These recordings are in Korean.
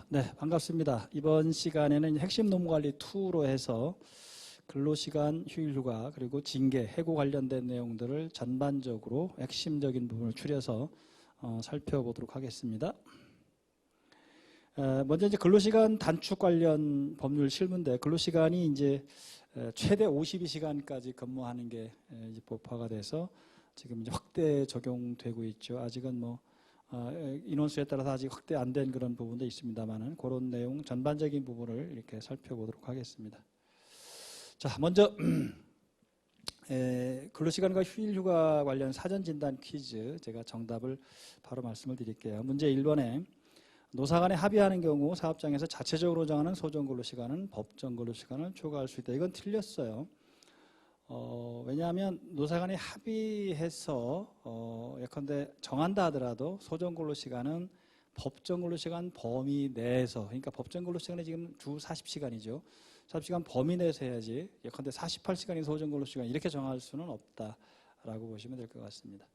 네, 반갑습니다. 이번 시간에는 핵심 노무관리 2로 해서 근로시간, 휴일휴가, 그리고 징계, 해고 관련된 내용들을 전반적으로 핵심적인 부분을 추려서 살펴보도록 하겠습니다. 먼저 이제 근로시간 단축 관련 법률 실무인데, 근로시간이 이제 최대 52시간까지 근무하는 게 이제 법화가 돼서 지금 이제 확대 적용되고 있죠. 아직은 인원수에 따라서 아직 확대 안 된 그런 부분도 있습니다만은 그런 내용 전반적인 부분을 이렇게 살펴보도록 하겠습니다. 자, 먼저 근로시간과 휴일휴가 관련 사전진단 퀴즈, 제가 정답을 바로 말씀을 드릴게요. 문제 1번에 노사 간에 합의하는 경우 사업장에서 자체적으로 정하는 소정근로시간은 법정 근로시간을 초과할 수 있다. 이건 틀렸어요. 왜냐하면 노사 간에 합의해서 예컨대 정한다 하더라도 소정근로시간은 법정근로시간 범위 내에서, 그러니까 법정근로시간이 지금 주 40시간이죠. 40시간 범위 내에서 해야지 예컨대 48시간이 소정근로시간 이렇게 정할 수는 없다라고 보시면 될 것 같습니다.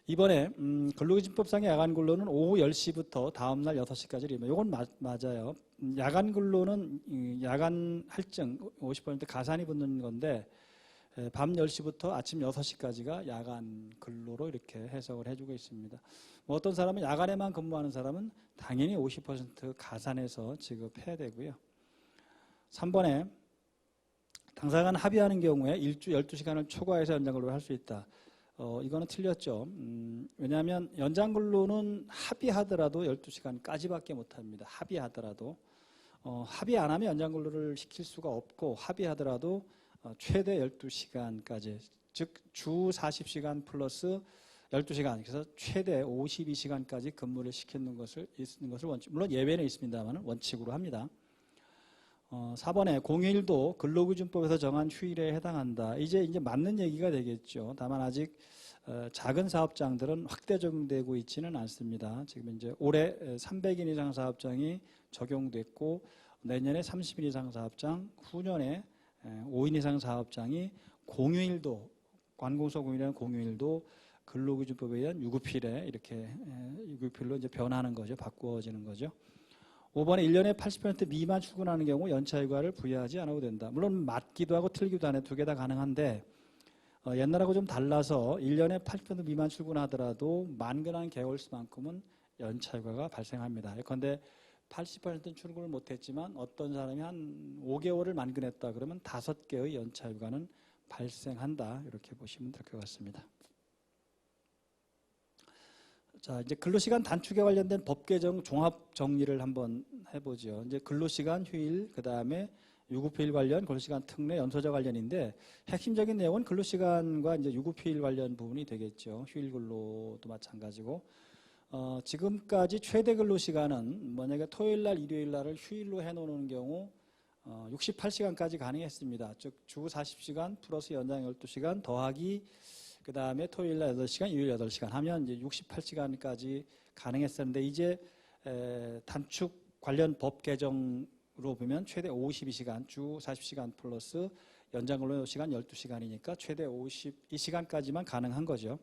이번에 근로기준법상의 야간근로는 오후 10시부터 다음날 6시까지 입니다. 이건 맞아요. 야간근로는 야간 할증 50% 가산이 붙는 건데 밤 10시부터 아침 6시까지가 야간 근로로 이렇게 해석을 해주고 있습니다. 어떤 사람은 야간에만 근무하는 사람은 당연히 50% 가산해서 지급해야 되고요. 3번에 당사 간 합의하는 경우에 일주 12시간을 초과해서 연장근로를 할 수 있다. 이거는 틀렸죠. 왜냐하면 연장근로는 합의하더라도 12시간까지밖에 못합니다. 합의하더라도. 합의 안 하면 연장근로를 시킬 수가 없고, 합의하더라도 최대 12시간까지, 즉 주 40시간 플러스 12시간, 그래서 최대 52시간까지 근무를 시키는 것을 원칙, 물론 예외는 있습니다만 원칙으로 합니다. 4번에 공휴일도 근로기준법에서 정한 휴일에 해당한다. 이제 맞는 얘기가 되겠죠. 다만 아직 작은 사업장들은 확대 적용되고 있지는 않습니다. 지금 이제 올해 300인 이상 사업장이 적용됐고, 내년에 30인 이상 사업장, 후년에 5인 이상 사업장이 공휴일도, 관공서 공휴일이나 공휴일도 근로기준법에 의한 유급휴일에 이렇게 유급휴일로 이제 변하는 거죠. 바꾸어지는 거죠. 5번에 1년에 80% 미만 출근하는 경우 연차휴가를 부여하지 않아도 된다. 물론 맞기도 하고 틀리기도 하네. 두 개 다 가능한데 옛날하고 좀 달라서 1년에 80% 미만 출근하더라도 만근한 개월수만큼은 연차휴가가 발생합니다. 예컨대 80%는 출근을 못했지만 어떤 사람이 한 5개월을 만근했다 그러면 5개의 연차휴가는 발생한다. 이렇게 보시면 될 것 같습니다. 자, 이제 근로시간 단축에 관련된 법 개정 종합 정리를 한번 해보죠. 이제 근로시간 휴일, 그 다음에 유급휴일 관련, 근로시간 특례, 연소자 관련인데 핵심적인 내용은 근로시간과 이제 유급휴일 관련 부분이 되겠죠. 휴일 근로도 마찬가지고. 지금까지 최대 근로시간은 만약에 토요일날, 일요일날을 휴일로 해놓는 경우 68시간까지 가능했습니다. 즉 주 40시간 플러스 연장 12시간 더하기 그 다음에 토요일날 8시간, 일요일 8시간 하면 이제 68시간까지 가능했었는데, 이제 단축 관련 법 개정으로 보면 최대 52시간, 주 40시간 플러스 연장근로 시간 12시간이니까 최대 52시간까지만 가능한 거죠.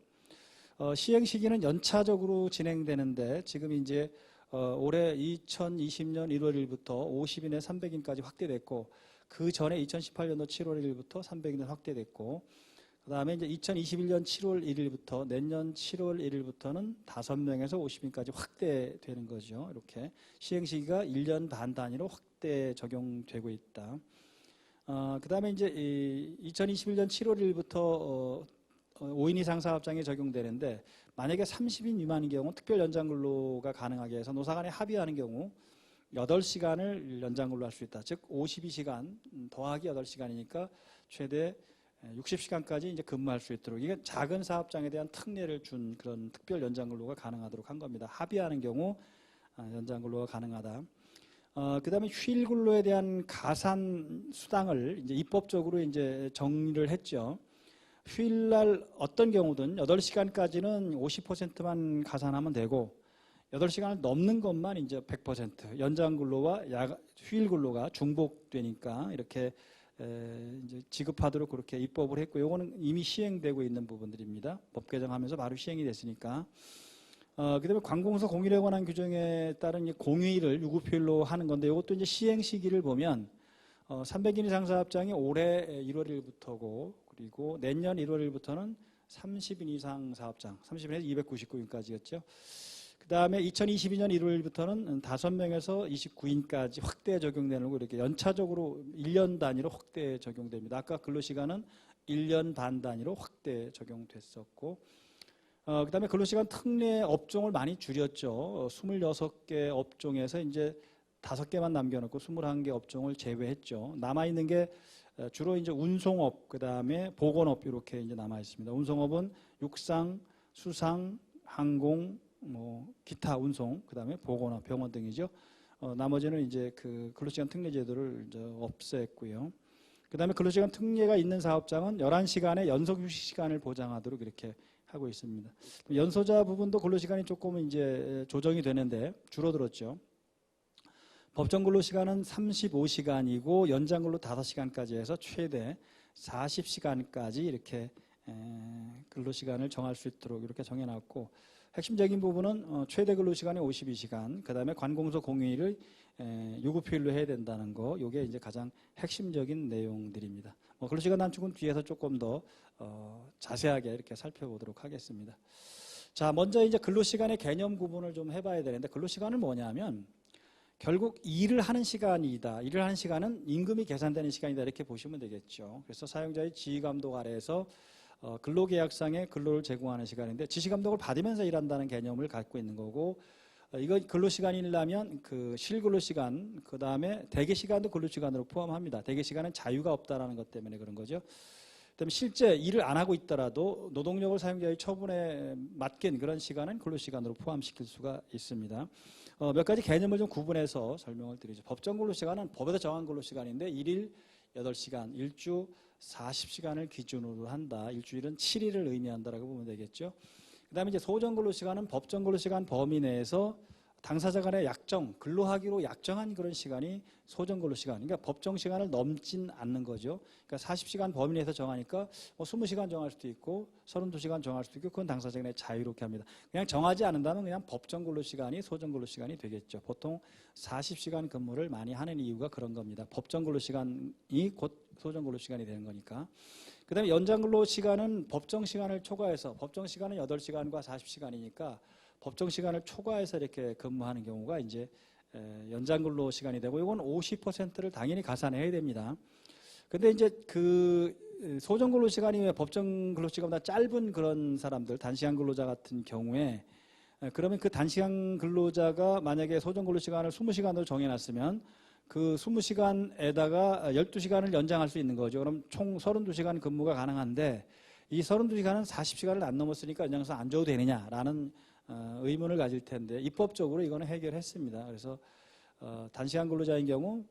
시행 시기는 연차적으로 진행되는데 지금 이제 올해 2020년 1월 1일부터 50인에 300인까지 확대됐고, 그 전에 2018년도 7월 1일부터 300인 확대됐고, 그 다음에 이제 2021년 7월 1일부터 내년 7월 1일부터는 5명에서 50인까지 확대되는 거죠. 이렇게 시행 시기가 1년 반 단위로 확대 적용되고 있다. 그 다음에 이제 2021년 7월 1일부터 5인 이상 사업장에 적용되는데, 만약에 30인 미만인 경우 특별 연장근로가 가능하게 해서 노사 간에 합의하는 경우 8시간을 연장근로 할 수 있다. 즉 52시간 더하기 8시간이니까 최대 60시간까지 이제 근무할 수 있도록, 이게 작은 사업장에 대한 특례를 준 그런 특별 연장근로가 가능하도록 한 겁니다. 합의하는 경우 연장근로가 가능하다. 그 다음에 휴일 근로에 대한 가산 수당을 이제 입법적으로 이제 정리를 했죠. 휴일날 어떤 경우든 8시간까지는 50%만 가산하면 되고, 8시간을 넘는 것만 이제 100% 연장 근로와 휴일 근로가 중복되니까 이렇게 이제 지급하도록 그렇게 입법을 했고, 이거는 이미 시행되고 있는 부분들입니다. 법 개정하면서 바로 시행이 됐으니까. 그다음에 관공서 공휴일에 관한 규정에 따른 이 공휴일을 유급휴일로 하는 건데 이것도 이제 시행 시기를 보면 300인 이상 사업장이 올해 1월 1일부터고 그리고 내년 1월 1일부터는 30인 이상 사업장, 30인에서 299인까지였죠. 그 다음에 2022년 1월부터는 5명에서 29인까지 확대 적용되는 거 이렇게 연차적으로 1년 단위로 확대 적용됩니다. 아까 근로시간은 1년 반 단위로 확대 적용됐었고, 그 다음에 근로시간 특례 업종을 많이 줄였죠. 26개 업종에서 이제 5개만 남겨놓고 21개 업종을 제외했죠. 남아있는 게 주로 이제 운송업, 그 다음에 보건업 이렇게 이제 남아 있습니다. 운송업은 육상, 수상, 항공, 뭐 기타 운송, 그 다음에 보건업, 병원 등이죠. 나머지는 이제 그 근로시간 특례 제도를 이제 없앴고요. 그 다음에 근로시간 특례가 있는 사업장은 11시간의 연속 휴식 시간을 보장하도록 이렇게 하고 있습니다. 연소자 부분도 근로시간이 조금 이제 조정이 되는데 줄어들었죠. 법정 근로시간은 35시간이고 연장 근로 5시간까지 해서 최대 40시간까지 이렇게 근로시간을 정할 수 있도록 이렇게 정해놨고, 핵심적인 부분은 최대 근로시간이 52시간, 그 다음에 관공서 공휴일을 유급휴일로 해야 된다는 거, 이게 이제 가장 핵심적인 내용들입니다. 근로시간 단축은 뒤에서 조금 더 자세하게 이렇게 살펴보도록 하겠습니다. 자, 먼저 이제 근로시간의 개념 구분을 좀 해봐야 되는데, 근로시간은 뭐냐면 결국 일을 하는 시간이다. 일을 하는 시간은 임금이 계산되는 시간이다. 이렇게 보시면 되겠죠. 그래서 사용자의 지휘감독 아래에서 근로계약상의 근로를 제공하는 시간인데 지시감독을 받으면서 일한다는 개념을 갖고 있는 거고, 이거 근로시간이라면 그 실근로시간, 그 다음에 대기시간도 근로시간으로 포함합니다. 대기시간은 자유가 없다라는 것 때문에 그런 거죠. 그다음에 실제 일을 안 하고 있더라도 노동력을 사용자의 처분에 맡긴 그런 시간은 근로시간으로 포함시킬 수가 있습니다. 몇 가지 개념을 좀 구분해서 설명을 드리죠. 법정 근로시간은 법에서 정한 근로시간인데 1일 8시간, 일주 40시간을 기준으로 한다. 일주일은 7일을 의미한다라고 보면 되겠죠. 그 다음에 이제 소정 근로시간은 법정 근로시간 범위 내에서 당사자 간의 약정, 근로하기로 약정한 그런 시간이 소정 근로시간. 그러니까 법정 시간을 넘진 않는 거죠. 그러니까 40시간 범위 내에서 정하니까 20시간 정할 수도 있고 32시간 정할 수도 있고 그건 당사자 간에 자유롭게 합니다. 그냥 정하지 않는다면 그냥 법정 근로시간이 소정 근로시간이 되겠죠. 보통 40시간 근무를 많이 하는 이유가 그런 겁니다. 법정 근로시간이 곧 소정 근로시간이 되는 거니까. 그 다음에 연장 근로시간은 법정 시간을 초과해서, 법정 시간은 8시간과 40시간이니까 법정 시간을 초과해서 이렇게 근무하는 경우가 이제 연장 근로 시간이 되고, 이건 50%를 당연히 가산해야 됩니다. 근데 이제 그 소정 근로 시간이 왜 법정 근로 시간보다 짧은 그런 사람들, 단시간 근로자 같은 경우에, 그러면 그 단시간 근로자가 만약에 소정 근로 시간을 20시간으로 정해놨으면 그 20시간에다가 12시간을 연장할 수 있는 거죠. 그럼 총 32시간 근무가 가능한데 이 32시간은 40시간을 안 넘었으니까 연장해서 안 줘도 되느냐라는 의문을 가질 텐데 입법적으로 이거는 해결했습니다. 그래서 단시간 근로자인 경우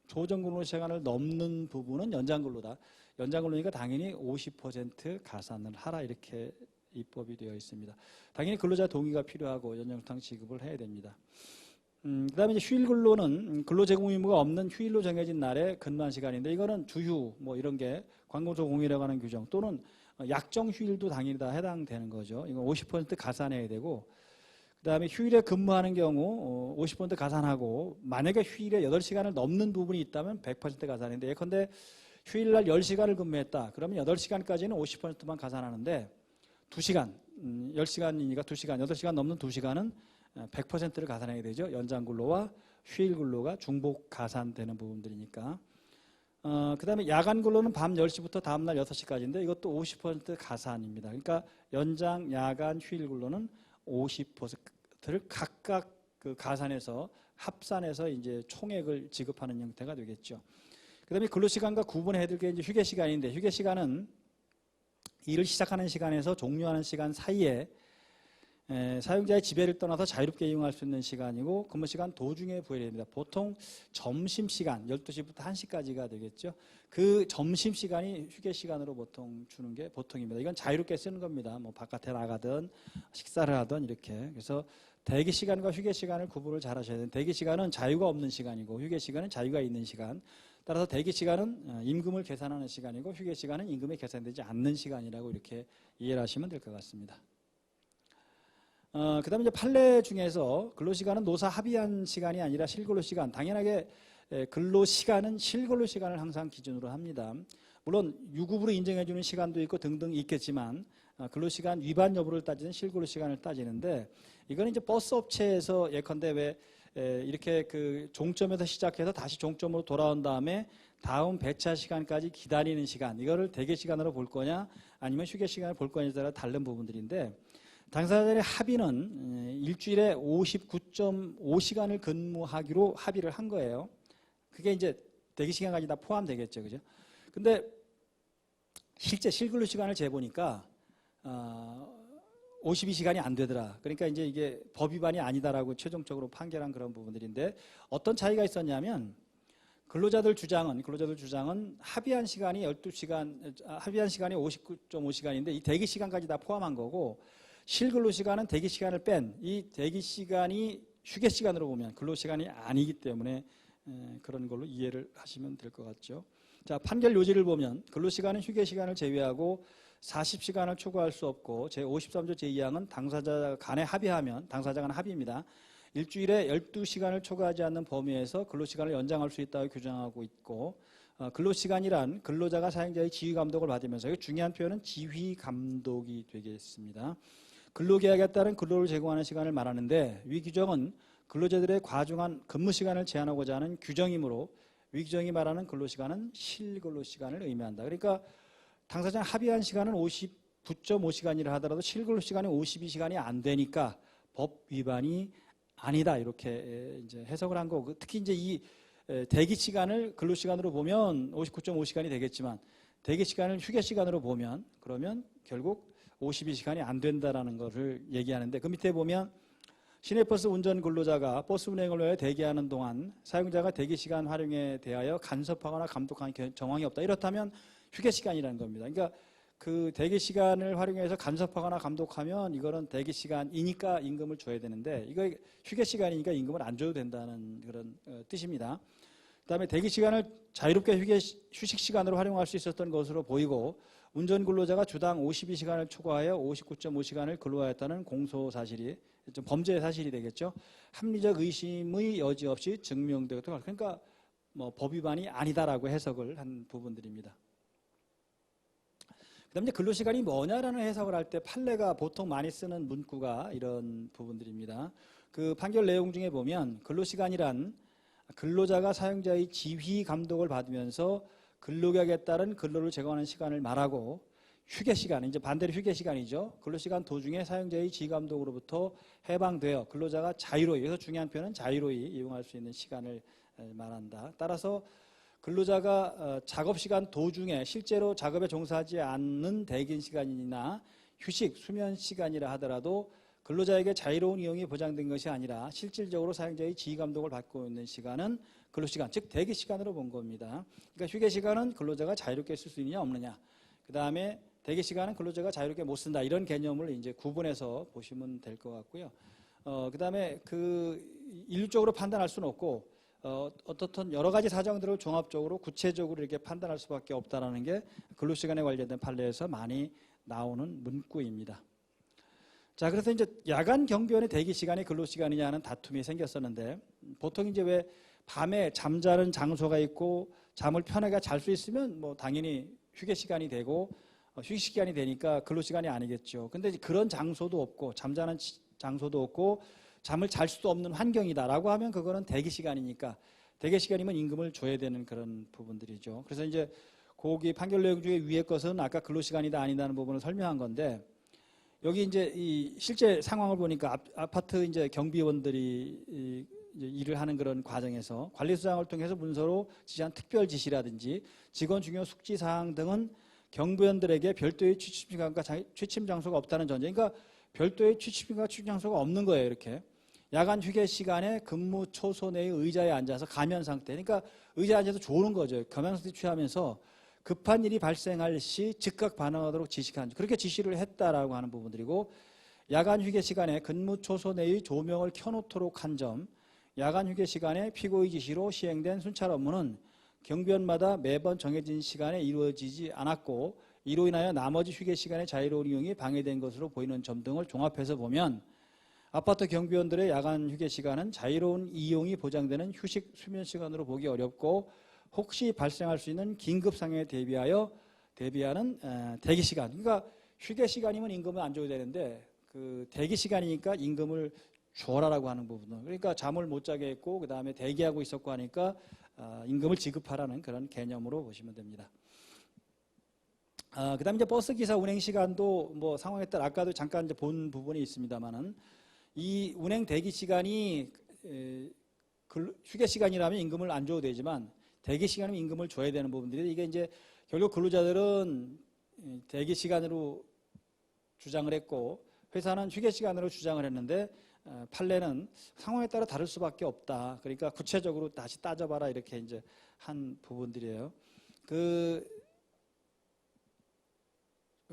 소정 근로 시간을 넘는 부분은 연장 근로다. 연장 근로니까 당연히 50% 가산을 하라 이렇게 입법이 되어 있습니다. 당연히 근로자 동의가 필요하고 연장수당 지급을 해야 됩니다. 그다음에 이제 휴일 근로는 근로 제공 의무가 없는 휴일로 정해진 날에 근무한 시간인데 이거는 주휴 뭐 이런 게 관공서 공휴일에 관한 규정 또는 약정 휴일도 당연히 다 해당되는 거죠. 이거 50% 가산해야 되고, 그다음에 휴일에 근무하는 경우 50% 가산하고, 만약에 휴일에 8시간을 넘는 부분이 있다면 100% 가산인데, 예컨대 휴일날 10시간을 근무했다. 그러면 8시간까지는 50%만 가산하는데 2시간, 10시간이니까 2시간, 8시간 넘는 2시간은 100%를 가산해야 되죠. 연장 근로와 휴일 근로가 중복 가산되는 부분들이니까. 그 다음에 야간 근로는 밤 10시부터 다음날 6시까지인데 이것도 50% 가산입니다. 그러니까 연장, 야간, 휴일 근로는 50%를 각각 그 가산해서 합산해서 이제 총액을 지급하는 형태가 되겠죠. 그 다음에 근로시간과 구분해야 될 게 이제 휴게시간인데, 휴게시간은 일을 시작하는 시간에서 종료하는 시간 사이에 사용자의 지배를 떠나서 자유롭게 이용할 수 있는 시간이고, 근무시간 도중에 부여해야 됩니다. 보통 점심시간 12시부터 1시까지가 되겠죠. 그 점심시간이 휴게시간으로 보통 주는 게 보통입니다. 이건 자유롭게 쓰는 겁니다. 뭐 바깥에 나가든 식사를 하든 이렇게. 그래서 대기시간과 휴게시간을 구분을 잘 하셔야 돼요. 대기시간은 자유가 없는 시간이고 휴게시간은 자유가 있는 시간. 따라서 대기시간은 임금을 계산하는 시간이고 휴게시간은 임금이 계산되지 않는 시간이라고 이렇게 이해를 하시면 될 것 같습니다. 그다음에 이제 판례 중에서 근로시간은 노사 합의한 시간이 아니라 실근로시간. 당연하게 근로시간은 실근로시간을 항상 기준으로 합니다. 물론 유급으로 인정해주는 시간도 있고 등등 있겠지만 근로시간 위반 여부를 따지는 실근로시간을 따지는데 이거는 이제 버스 업체에서 예컨대 왜 이렇게 그 종점에서 시작해서 다시 종점으로 돌아온 다음에 다음 배차 시간까지 기다리는 시간 이거를 대기 시간으로 볼 거냐 아니면 휴게 시간을 볼 거냐에 따라 다른 부분들인데 당사자들의 합의는 일주일에 59.5시간을 근무하기로 합의를 한 거예요. 그게 이제 대기 시간까지 다 포함되겠죠, 그죠? 근데 실제 실근로 시간을 재보니까 52시간이 안 되더라. 그러니까 이제 이게 법 위반이 아니다라고 최종적으로 판결한 그런 부분들인데 어떤 차이가 있었냐면 근로자들 주장은 합의한 시간이 12시간, 합의한 시간이 59.5시간인데 이 대기 시간까지 다 포함한 거고 실근로 시간은 대기 시간을 뺀 이 대기 시간이 휴게 시간으로 보면 근로 시간이 아니기 때문에 그런 걸로 이해를 하시면 될 것 같죠. 자, 판결 요지를 보면 근로 시간은 휴게 시간을 제외하고 40시간을 초과할 수 없고 제53조 제2항은 당사자 간에 합의하면 당사자 간 합의입니다. 일주일에 12시간을 초과하지 않는 범위에서 근로시간을 연장할 수 있다고 규정하고 있고 근로시간이란 근로자가 사용자의 지휘감독을 받으면서 이거 중요한 표현은 지휘감독이 되겠습니다. 근로계약에 따른 근로를 제공하는 시간을 말하는데 위 규정은 근로자들의 과중한 근무시간을 제한하고자 하는 규정이므로 위 규정이 말하는 근로시간은 실근로시간을 의미한다. 그러니까 당사자 합의한 시간은 59.5시간이라 하더라도 실근로시간이 52시간이 안 되니까 법 위반이 아니다 이렇게 이제 해석을 한 거고 특히 이제 이 대기 시간을 근로 시간으로 보면 59.5시간이 되겠지만 대기 시간을 휴게 시간으로 보면 그러면 결국 52시간이 안 된다라는 것을 얘기하는데 그 밑에 보면 시내버스 운전 근로자가 버스 운행을 위해 대기하는 동안 사용자가 대기 시간 활용에 대하여 간섭하거나 감독하는 정황이 없다. 이렇다면 휴게 시간이라는 겁니다. 그러니까 그 대기 시간을 활용해서 간섭하거나 감독하면 이거는 대기 시간이니까 임금을 줘야 되는데 이거 휴게 시간이니까 임금을 안 줘도 된다는 그런 뜻입니다. 그다음에 대기 시간을 자유롭게 휴식 시간으로 활용할 수 있었던 것으로 보이고 운전 근로자가 주당 52시간을 초과하여 59.5시간을 근로하였다는 공소 사실이 좀 범죄 사실이 되겠죠. 합리적 의심의 여지 없이 증명되고 그러니까 뭐 법 위반이 아니다라고 해석을 한 부분들입니다. 그다음에 이제 근로시간이 뭐냐라는 해석을 할 때 판례가 보통 많이 쓰는 문구가 이런 부분들입니다. 그 판결 내용 중에 보면 근로시간이란 근로자가 사용자의 지휘 감독을 받으면서 근로계약에 따른 근로를 제공하는 시간을 말하고 휴게 시간, 이제 반대로 휴게 시간이죠. 근로시간 도중에 사용자의 지휘 감독으로부터 해방되어 근로자가 자유로이, 여기서 중요한 표현은 자유로이 이용할 수 있는 시간을 말한다. 따라서 근로자가 작업시간 도중에 실제로 작업에 종사하지 않는 대기 시간이나 휴식, 수면 시간이라 하더라도 근로자에게 자유로운 이용이 보장된 것이 아니라 실질적으로 사용자의 지휘 감독을 받고 있는 시간은 근로시간, 즉 대기 시간으로 본 겁니다. 그러니까 휴게 시간은 근로자가 자유롭게 쓸 수 있느냐 없느냐. 그 다음에 대기 시간은 근로자가 자유롭게 못 쓴다. 이런 개념을 이제 구분해서 보시면 될 것 같고요. 그 다음에 그 일률적으로 판단할 수는 없고 어떻든 여러 가지 사정들을 종합적으로 구체적으로 이렇게 판단할 수밖에 없다라는 게 근로시간에 관련된 판례에서 많이 나오는 문구입니다. 자, 그래서 이제 야간 경비원의 대기 시간이 근로시간이냐는 다툼이 생겼었는데 보통 이제 왜 밤에 잠자는 장소가 있고 잠을 편하게 잘 수 있으면 뭐 당연히 휴게 시간이 되고 휴식 시간이 되니까 근로 시간이 아니겠죠. 근데 그런 장소도 없고 잠자는 장소도 없고 잠을 잘 수도 없는 환경이다라고 하면 그거는 대기 시간이니까 대기 시간이면 임금을 줘야 되는 그런 부분들이죠. 그래서 이제 거기 판결 내용 중에 위의 것은 아까 근로 시간이다 아니다는 부분을 설명한 건데 여기 이제 이 실제 상황을 보니까 아파트 이제 경비원들이 이제 일을 하는 그런 과정에서 관리수장을 통해서 문서로 지시한 특별 지시라든지 직원 중요 숙지 사항 등은 경비원들에게 별도의 취침 시간과 취침 장소가 없다는 전제. 그러니까 별도의 취침과 취침 장소가 없는 거예요. 이렇게 야간 휴게 시간에 근무 초소 내의 의자에 앉아서 가면 상태. 그러니까 의자에 앉아서 조는 거죠. 가면 상태 취하면서 급한 일이 발생할 시 즉각 반응하도록 지시한 그렇게 지시를 했다라고 하는 부분들이고 야간 휴게 시간에 근무 초소 내의 조명을 켜놓도록 한 점. 야간 휴게 시간에 피고의 지시로 시행된 순찰 업무는 경비원마다 매번 정해진 시간에 이루어지지 않았고 이로 인하여 나머지 휴게 시간의 자유로운 이용이 방해된 것으로 보이는 점 등을 종합해서 보면 아파트 경비원들의 야간 휴게 시간은 자유로운 이용이 보장되는 휴식 수면 시간으로 보기 어렵고 혹시 발생할 수 있는 긴급 상황에 대비하는 대기 시간. 그러니까 휴게 시간이면 임금을 안 줘야 되는데 그 대기 시간이니까 임금을 줘라라고 하는 부분. 그러니까 잠을 못 자게 했고 그 다음에 대기하고 있었고 하니까 임금을 지급하라는 그런 개념으로 보시면 됩니다. 그다음에 이제 버스 기사 운행 시간도 뭐 상황에 따라 아까도 잠깐 이제 본 부분이 있습니다만은 이 운행 대기 시간이 휴게 시간이라면 임금을 안 줘도 되지만 대기 시간이면 임금을 줘야 되는 부분들이 이게 이제 결국 근로자들은 대기 시간으로 주장을 했고 회사는 휴게 시간으로 주장을 했는데 판례는 상황에 따라 다를 수밖에 없다. 그러니까 구체적으로 다시 따져봐라 이렇게 이제 한 부분들이에요. 그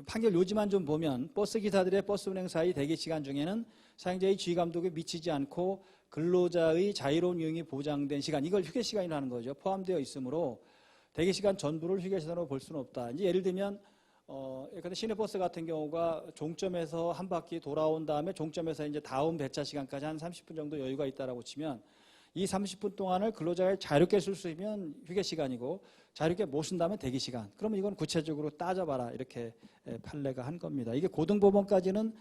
판결 요지만 좀 보면 버스 기사들의 버스 운행 사이 대기 시간 중에는 사용자의 지휘 감독에 미치지 않고 근로자의 자유로운 이용이 보장된 시간, 이걸 휴게 시간이라는 거죠. 포함되어 있으므로 대기 시간 전부를 휴게 시간으로 볼 수는 없다. 이제 예를 들면 시내버스 같은 경우가 종점에서 한 바퀴 돌아온 다음에 종점에서 이제 다음 배차 시간까지 한 30분 정도 여유가 있다라고 치면 이 30분 동안을 근로자가 자유롭게 쓸 수 있으면 휴게 시간이고 자유롭게 못 쓴다면 대기 시간. 그러면 이건 구체적으로 따져봐라 이렇게 판례가 한 겁니다. 이게 고등법원까지는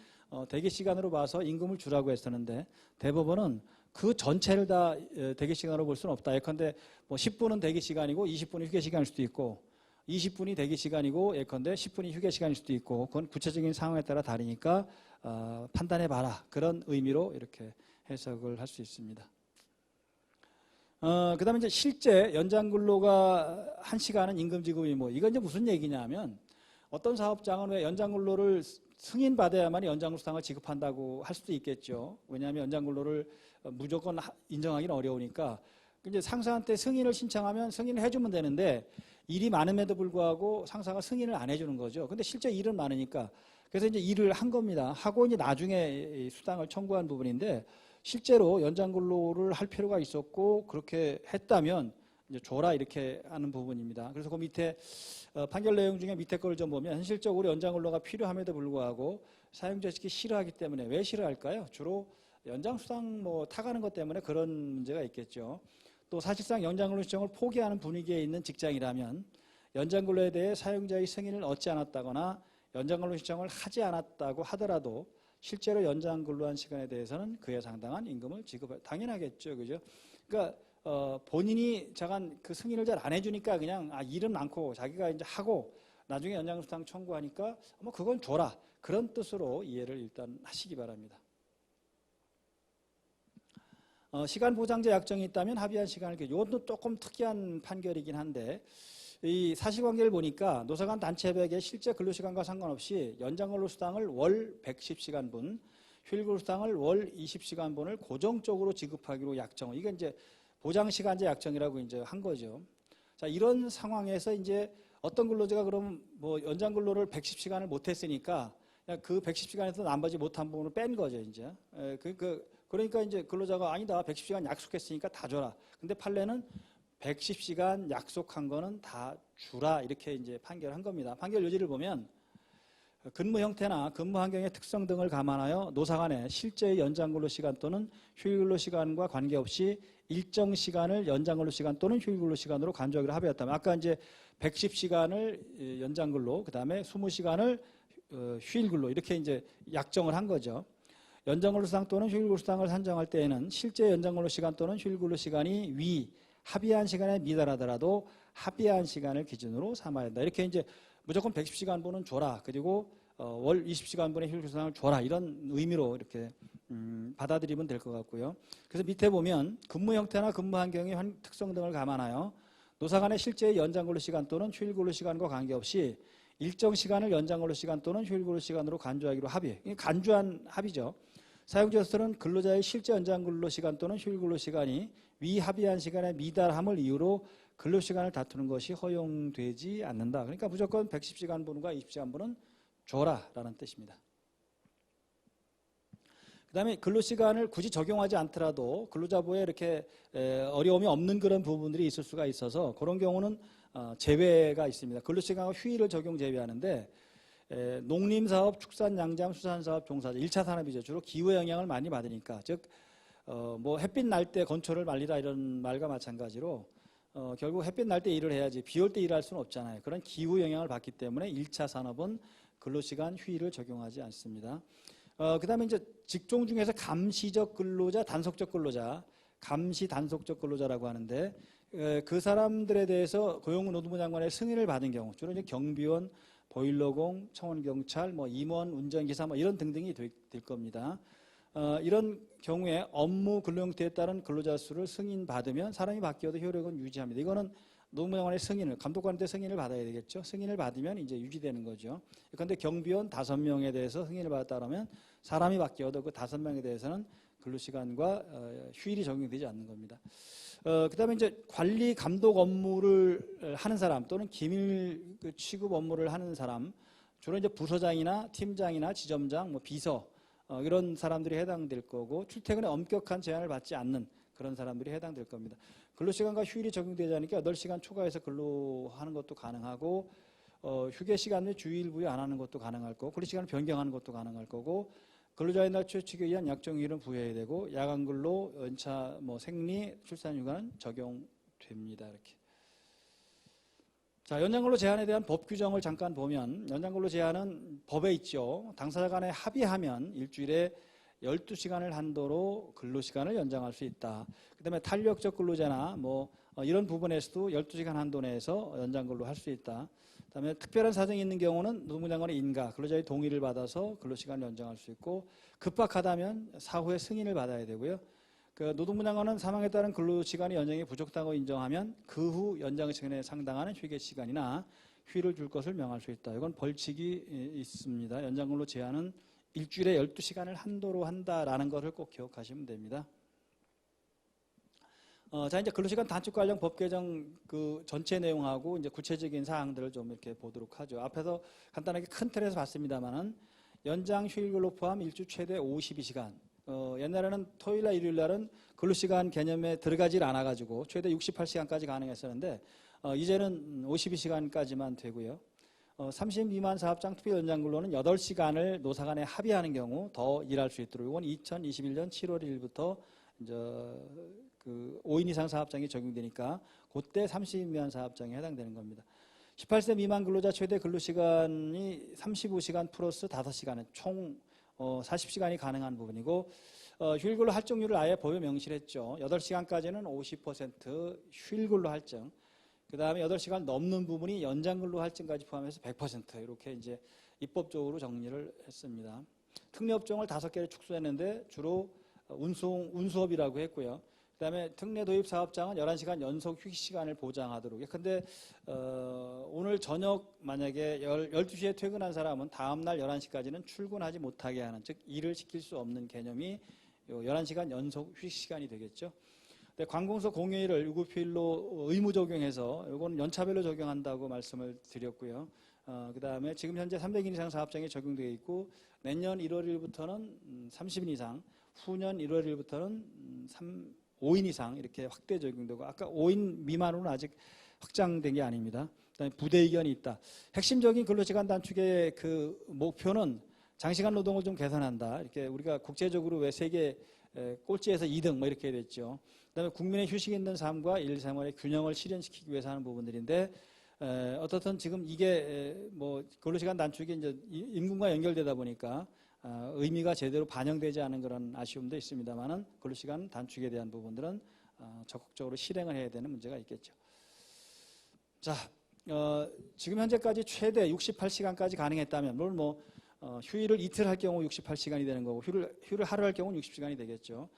대기 시간으로 봐서 임금을 주라고 했었는데 대법원은 그 전체를 다 대기 시간으로 볼 수는 없다. 예컨대 뭐 10분은 대기 시간이고 20분이 휴게 시간일 수도 있고 20분이 대기 시간이고 예컨대 10분이 휴게 시간일 수도 있고 그건 구체적인 상황에 따라 다르니까 판단해봐라. 그런 의미로 이렇게 해석을 할 수 있습니다. 그 다음에 이제 실제 연장 근로가 1시간은 임금 지급이 이건 이제 무슨 얘기냐면 어떤 사업장은 왜 연장 근로를 승인받아야만 연장 근로수당을 지급한다고 할 수도 있겠죠. 왜냐하면 연장 근로를 무조건 인정하기는 어려우니까 이제 상사한테 승인을 신청하면 승인을 해주면 되는데 일이 많음에도 불구하고 상사가 승인을 안 해주는 거죠. 근데 실제 일은 많으니까 그래서 이제 일을 한 겁니다. 하고 이제 나중에 수당을 청구한 부분인데 실제로 연장 근로를 할 필요가 있었고 그렇게 했다면 이제 줘라 이렇게 하는 부분입니다. 그래서 그 밑에 판결 내용 중에 밑에 걸 좀 보면 현실적으로 연장 근로가 필요함에도 불구하고 사용자 측이 싫어하기 때문에 왜 싫어할까요? 주로 연장 수당 타가는 것 때문에 그런 문제가 있겠죠. 또 사실상 연장 근로 신청을 포기하는 분위기에 있는 직장이라면 연장 근로에 대해 사용자의 승인을 얻지 않았다거나 연장 근로 신청을 하지 않았다고 하더라도 실제로 연장 근로한 시간에 대해서는 그에 상당한 임금을 지급할 당연하겠죠, 그죠? 그러니까 본인이 잠깐 그 승인을 잘 안 해주니까 그냥 일은 많고 자기가 이제 하고 나중에 연장 수당 청구하니까 그건 줘라 그런 뜻으로 이해를 일단 하시기 바랍니다. 시간 보장제 약정이 있다면 합의한 시간을 이것도 조금 특이한 판결이긴 한데 이 사실관계를 보니까 노사간 단체백의 실제 근로시간과 상관없이 연장근로수당을 월 110시간분, 휴일근로수당을 월 20시간분을 고정적으로 지급하기로 약정. 이게 이제 보장시간제 약정이라고 이제 한 거죠. 자, 이런 상황에서 이제 어떤 근로자가 그럼 연장근로를 110시간을 못했으니까 그 110시간에서 나머지 못한 부분을 뺀 거죠, 이제. 그러니까 이제 근로자가 아니다, 110시간 약속했으니까 다 줘라. 근데 판례는 110시간 약속한 거는 다 주라 이렇게 이제 판결한 겁니다. 판결 요지를 보면 근무 형태나 근무 환경의 특성 등을 감안하여 노사 간의 실제의 연장 근로 시간 또는 휴일 근로 시간과 관계없이 일정 시간을 연장 근로 시간 또는 휴일 근로 시간으로 간주하기로 합의했다면 아까 이제 110시간을 연장 근로 그다음에 20시간을 휴일 근로 이렇게 이제 약정을 한 거죠. 연장 근로 수당 또는 휴일 근로 수당을 산정할 때에는 실제 연장 근로 시간 또는 휴일 근로 시간이 위 합의한 시간에 미달하더라도 합의한 시간을 기준으로 삼아야 한다. 이렇게 이제 무조건 110시간분은 줘라. 그리고 월 20시간분의 휴일수당을 줘라. 이런 의미로 이렇게 받아들이면 될 것 같고요. 그래서 밑에 보면 근무 형태나 근무 환경의 특성 등을 감안하여 노사 간의 실제 연장 근로 시간 또는 휴일 근로 시간과 관계없이 일정 시간을 연장 근로 시간 또는 휴일 근로 시간으로 간주하기로 합의. 이게 간주한 합의죠. 사용자로서는 근로자의 실제 연장 근로 시간 또는 휴일 근로 시간이 위 합의한 시간에 미달함을 이유로 근로시간을 다투는 것이 허용되지 않는다. 그러니까 무조건 110시간분과 20시간분은 줘라라는 뜻입니다. 그 다음에 근로시간을 굳이 적용하지 않더라도 근로자부에 이렇게 어려움이 없는 그런 부분들이 있을 수가 있어서 그런 경우는 제외가 있습니다. 근로시간과 휴일을 적용 제외하는데 농림사업, 축산양장, 수산사업 종사자 1차 산업이죠. 주로 기후의 영향을 많이 받으니까, 즉 뭐 햇빛 날 때 건초를 말리라 이런 말과 마찬가지로 결국 햇빛 날 때 일을 해야지 비 올 때 일할 수는 없잖아요. 그런 기후 영향을 받기 때문에 1차 산업은 근로시간 휴일을 적용하지 않습니다. 그다음에 이제 직종 중에서 감시적 근로자, 단속적 근로자, 감시 단속적 근로자라고 하는데 그 사람들에 대해서 고용노동부 장관의 승인을 받은 경우, 주로 이제 경비원, 보일러공, 청원경찰, 뭐 임원, 운전기사 뭐 이런 등등이 될 겁니다. 이런 경우에 업무 근로 형태에 따른 근로자 수를 승인받으면 사람이 바뀌어도 효력은 유지합니다. 이거는 노동부 장관의 승인을, 감독관한테 승인을 받아야 되겠죠. 승인을 받으면 이제 유지되는 거죠. 그런데 경비원 5명에 대해서 승인을 받았다 그러면 사람이 바뀌어도 그 5명에 대해서는 근로시간과 휴일이 적용되지 않는 겁니다. 그다음에 이제 관리 감독 업무를 하는 사람 또는 기밀 취급 업무를 하는 사람, 주로 이제 부서장이나 팀장이나 지점장, 뭐 비서 이런 사람들이 해당될 거고, 출퇴근에 엄격한 제한을 받지 않는 그런 사람들이 해당될 겁니다. 근로시간과 휴일이 적용되지 않으니까 8시간 초과해서 근로하는 것도 가능하고, 휴게 시간 내 주일 부여 안 하는 것도 가능할 거고, 근로시간을 변경하는 것도 가능할 거고, 근로자의 날 취직에 의한 약정휴일은 부여해야 되고, 야간 근로, 연차, 뭐 생리, 출산휴가는 적용됩니다. 이렇게. 자, 연장근로 제한에 대한 법 규정을 잠깐 보면, 연장근로 제한은 법에 있죠. 당사자 간에 합의하면 일주일에 12시간을 한도로 근로시간을 연장할 수 있다. 그 다음에 탄력적 근로자나 뭐 이런 부분에서도 12시간 한도 내에서 연장근로 할 수 있다. 그 다음에 특별한 사정이 있는 경우는 노동부 장관의 인가, 근로자의 동의를 받아서 근로시간을 연장할 수 있고, 급박하다면 사후에 승인을 받아야 되고요. 그 노동부 장관은 사망에 따른 근로시간이 연장이 부족하다고 인정하면 그 후 연장 시간에 상당하는 휴게 시간이나 휴일을 줄 것을 명할 수 있다. 이건 벌칙이 있습니다. 연장근로 제한은 일주일에 12시간을 한도로 한다라는 것을 꼭 기억하시면 됩니다. 자, 이제 근로시간 단축 관련 법 개정 그 전체 내용하고 이제 구체적인 사항들을 좀 이렇게 보도록 하죠. 앞에서 간단하게 큰 틀에서 봤습니다만은 연장 휴일 근로 포함 일주 최대 52시간. 옛날에는 토요일날 일요일날은 근로시간 개념에 들어가질 않아가지고 최대 68시간까지 가능했었는데 이제는 52시간까지만 되고요. 30 미만 사업장 특별 연장 근로는 8시간을 노사 간에 합의하는 경우 더 일할 수 있도록, 이건 2021년 7월 1일부터 이제 그 5인 이상 사업장이 적용되니까 그때 30 미만 사업장에 해당되는 겁니다. 18세 미만 근로자 최대 근로시간이 35시간 플러스 5시간은 총 40시간이 가능한 부분이고, 휴일근로 할증률을 아예 법에 명시했죠. 8시간까지는 50% 휴일근로 할증, 그 다음에 8시간 넘는 부분이 연장근로 할증까지 포함해서 100% 이렇게 이제 입법적으로 정리를 했습니다. 특례업종을 5개를 축소했는데 주로 운수업이라고 했고요. 그 다음에 특례 도입 사업장은 11시간 연속 휴식 시간을 보장하도록. 근데 오늘 저녁 만약에 12시에 퇴근한 사람은 다음날 11시까지는 출근하지 못하게 하는, 즉 일을 시킬 수 없는 개념이 11시간 연속 휴식 시간이 되겠죠. 근데 관공서 공휴일을 유급휴일로 의무 적용해서 이건 연차별로 적용한다고 말씀을 드렸고요. 그 다음에 지금 현재 300인 이상 사업장에 적용되어 있고, 내년 1월 1일부터는 30인 이상, 후년 1월 1일부터는 5인 이상 이렇게 확대 적용되고, 아까 5인 미만으로는 아직 확장된 게 아닙니다. 그다음에 부대 의견이 있다. 핵심적인 근로시간 단축의 그 목표는 장시간 노동을 좀 개선한다. 이렇게 우리가 국제적으로 왜 세계 꼴찌에서 2등 뭐 이렇게 됐죠. 그다음에 국민의 휴식 있는 삶과 일생활의 균형을 실현시키기 위해서 하는 부분들인데, 어떻든 지금 이게 뭐 근로시간 단축이 이제 임금과 연결되다 보니까 의미가 제대로 반영되지 않은 그런 아쉬움도 있습니다만은, 근로시간 단축에 대한 부분들은 적극적으로 실행을 해야 되는 문제가 있겠죠. 자, 지금 현재까지 최대 68시간까지 가능했다면, 물론 뭐 휴일을 이틀 할 경우 68시간이 되는 거고, 휴일을 하루 할 경우는 60시간이 되겠죠.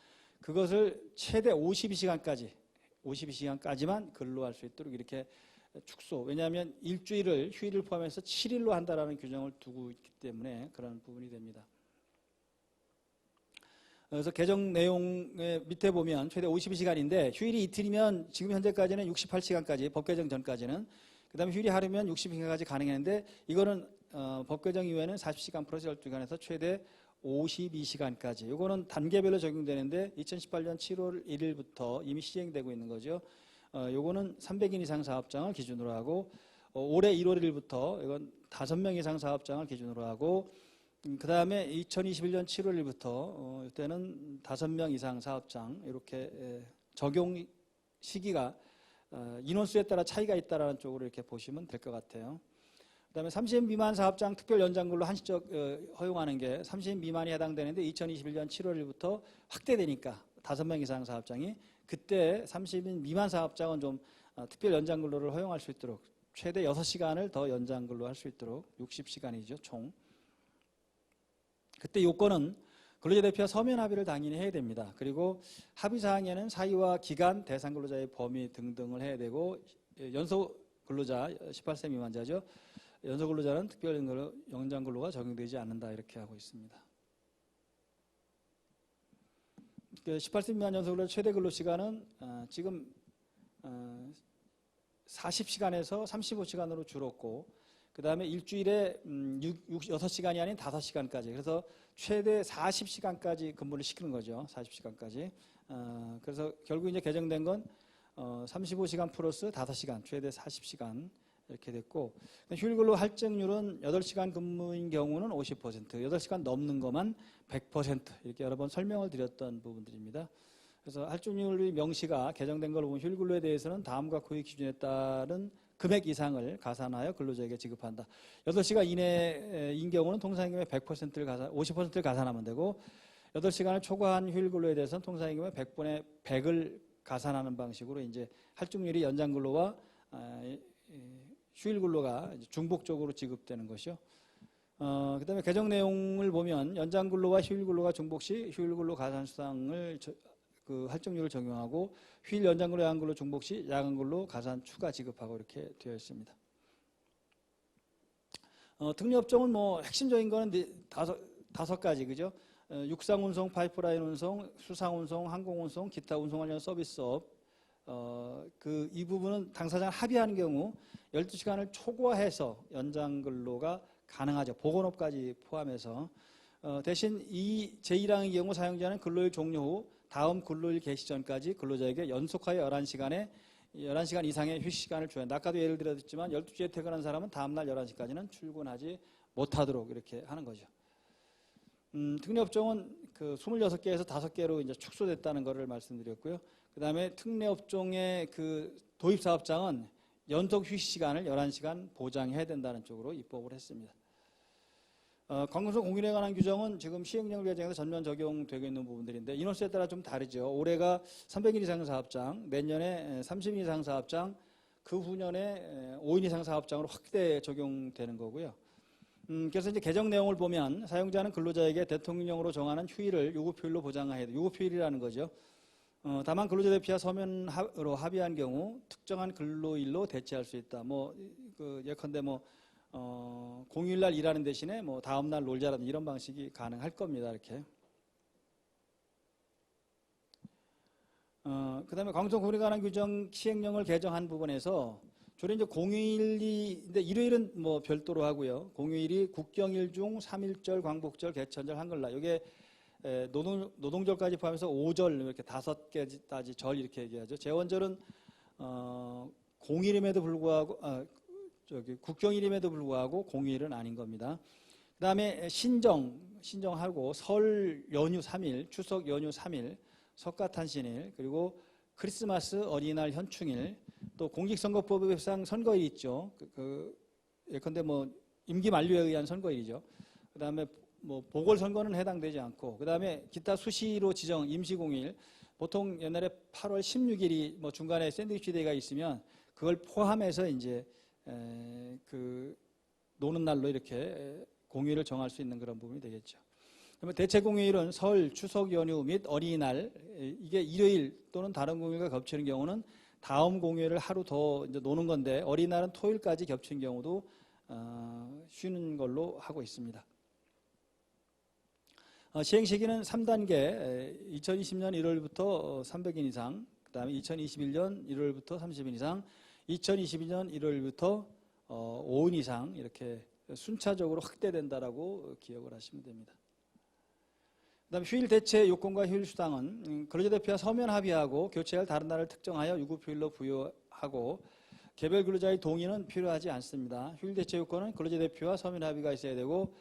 그것을 최대 52시간까지만 근로할 수 있도록 이렇게 축소. 왜냐하면 일주일을 휴일을 포함해서 7일로 한다라는 규정을 두고 있기 때문에 그런 부분이 됩니다. 그래서 개정 내용의 밑에 보면 최대 52시간인데, 휴일이 이틀이면 지금 현재까지는 68시간까지, 법 개정 전까지는, 그 다음에 휴일이 하루면 60시간까지 가능했는데, 이거는 법 개정 이후에는 40시간 플러스 12시간에서 최대 52시간까지. 이거는 단계별로 적용되는데 2018년 7월 1일부터 이미 시행되고 있는 거죠. 요거는 300인 이상 사업장을 기준으로 하고, 올해 1월 1일부터 이건 5명 이상 사업장을 기준으로 하고 그 다음에 2021년 7월 1일부터 이때는 5명 이상 사업장 이렇게 적용 시기가 인원수에 따라 차이가 있다라는 쪽으로 이렇게 보시면 될 것 같아요. 그다음에 30인 미만 사업장 특별 연장근로 한시적 허용하는 게 30인 미만이 해당되는데 2021년 7월 1일부터 확대되니까 5명 이상 사업장이 그때 30인 미만 사업장은 좀 특별 연장근로를 허용할 수 있도록 최대 6시간을 더 연장근로 할 수 있도록 60시간이죠 총. 그때 요건은 근로자 대표와 서면 합의를 당연히 해야 됩니다. 그리고 합의 사항에는 사유와 기간, 대상 근로자의 범위 등등을 해야 되고 연소 근로자 18세 미만자죠. 연소 근로자는 특별 연장 근로가 적용되지 않는다 이렇게 하고 있습니다. 18세 미만 연소 근로자 최대 근로 시간은 지금 40시간에서 35시간으로 줄었고 그 다음에 일주일에 6시간이 아닌 5시간까지 그래서 최대 40시간까지 근무를 시키는 거죠. 40시간까지. 그래서 결국 이제 개정된 건 35시간 플러스 5시간 최대 40시간 이렇게 됐고 휴일근로 할증률은 8시간 근무인 경우는 50% 8시간 넘는 것만 100% 이렇게 여러 번 설명을 드렸던 부분들입니다. 그래서 할증률의 명시가 개정된 걸 보면 휴일근로에 대해서는 다음과 고의 기준에 따른 금액 이상을 가산하여 근로자에게 지급한다. 8시간 이내인 경우는 통상임금의 50%를 가산하면 되고 8시간을 초과한 휴일 근로에 대해서는 통상임금의 100분의 100을 가산하는 방식으로 이제 할증률이 연장 근로와 휴일 근로가 중복적으로 지급되는 것이요. 그다음에 개정 내용을 보면 연장 근로와 휴일 근로가 중복 시 휴일 근로 가산 수당을 그 할증률을 적용하고 휴일 연장 근로 야간 근로 중복 시 야간 근로 가산 추가 지급하고 이렇게 되어 있습니다. 특례업종은 뭐 핵심적인 거는 다섯 가지 그죠? 육상 운송, 파이프라인 운송, 수상 운송, 항공 운송, 기타 운송 관련 서비스업. 이 부분은 당사자가 합의하는 경우 12시간을 초과해서 연장 근로가 가능하죠. 보건업까지 포함해서. 대신 이 제1항의 경우 사용자는 근로일 종료 후 다음 근로일 개시 전까지 근로자에게 연속하여 11시간 이상의 휴식 시간을 줘야 한다. 아까도 예를 들었지만 12시에 퇴근한 사람은 다음날 11시까지는 출근하지 못하도록 이렇게 하는 거죠. 특례업종은 그 26개에서 5개로 이제 축소됐다는 것을 말씀드렸고요. 그 다음에 특례업종의 그 도입사업장은 연속 휴식 시간을 11시간 보장해야 된다는 쪽으로 입법을 했습니다. 관공서 공인에 관한 규정은 지금 시행령을 개정해서 전면 적용되고 있는 부분들인데 인원수에 따라 좀 다르죠. 올해가 300인 이상 사업장, 내년에 30인 이상 사업장, 그 후년에 5인 이상 사업장으로 확대 적용되는 거고요. 그래서 이제 개정 내용을 보면 사용자는 근로자에게 대통령령으로 정하는 휴일을 요구휴일로 보장해야 돼요. 요구휴일이라는 거죠. 다만 근로자 대표와 서면으로 합의한 경우 특정한 근로일로 대체할 수 있다. 예컨대 공휴일날 일하는 대신에 다음날 놀자라든지 이런 방식이 가능할 겁니다. 이렇게. 그 다음에 관공서공인에 관한 규정 시행령을 개정한 부분에서 주로 이제 공휴일인데 일요일은 별도로 하고요. 공휴일이 국경일 중 3.1절, 광복절, 개천절, 한글날. 이게 노동절까지 포함해서 5절 이렇게 5개까지 절 이렇게 얘기하죠. 재원절은 공휴일임에도 불구하고 국경일임에도 불구하고 공휴일은 아닌 겁니다. 그 다음에 신정하고 설 연휴 3일, 추석 연휴 3일, 석가탄신일, 그리고 크리스마스, 어린이날, 현충일, 또 공직선거법상 선거일 있죠. 예컨대 임기 만료에 의한 선거일이죠. 그 다음에 보궐선거는 해당되지 않고, 그 다음에 기타 수시로 지정 임시공휴일, 보통 옛날에 8월 16일이 중간에 샌드위치 데이가 있으면 그걸 포함해서 이제 노는 날로 이렇게 공휴일을 정할 수 있는 그런 부분이 되겠죠. 그러면 대체 공휴일은 설, 추석 연휴 및 어린이날, 이게 일요일 또는 다른 공휴일과 겹치는 경우는 다음 공휴일을 하루 더 이제 노는 건데 어린이날은 토요일까지 겹치는 경우도 쉬는 걸로 하고 있습니다. 시행 시기는 3단계, 2020년 1월부터 300인 이상, 그 다음에 2021년 1월부터 30인 이상, 2022년 1월부터 5인 이상 이렇게 순차적으로 확대된다라고 기억을 하시면 됩니다. 그다음에 휴일 대체 요건과 휴일 수당은 근로자 대표와 서면 합의하고 교체할 다른 날을 특정하여 유급휴일로 부여하고 개별 근로자의 동의는 필요하지 않습니다. 휴일 대체 요건은 근로자 대표와 서면 합의가 있어야 되고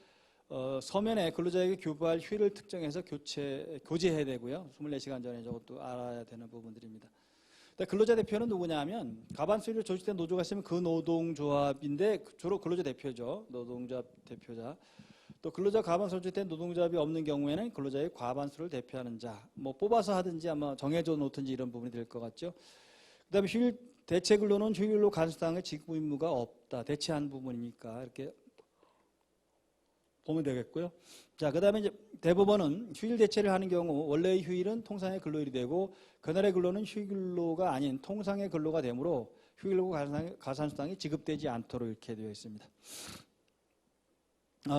서면에 근로자에게 교부할 휴일을 특정해서 교제해야 되고요. 24시간 전에 저것도 알아야 되는 부분들입니다. 근로자 대표는 누구냐 하면 가반수를 조직된 노조가 있으면 그 노동조합인데 주로 근로자 대표죠. 노동조합 대표자. 또 근로자 과반수를 조직된 노동조합이 없는 경우에는 근로자의 과반수를 대표하는 자. 뭐 뽑아서 하든지 아마 정해져 놓든지 이런 부분이 될 것 같죠. 그다음에 휴일 대체 근로는 휴일로 간수당의 지급 의무가 없다. 대체한 부분이니까 이렇게 보면 되겠고요. 자, 그다음에 이제 대법원은 휴일 대체를 하는 경우 원래의 휴일은 통상의 근로일이 되고 그날의 근로는 휴일 근로가 아닌 통상의 근로가 되므로 휴일로 가산수당이 지급되지 않도록 이렇게 되어 있습니다.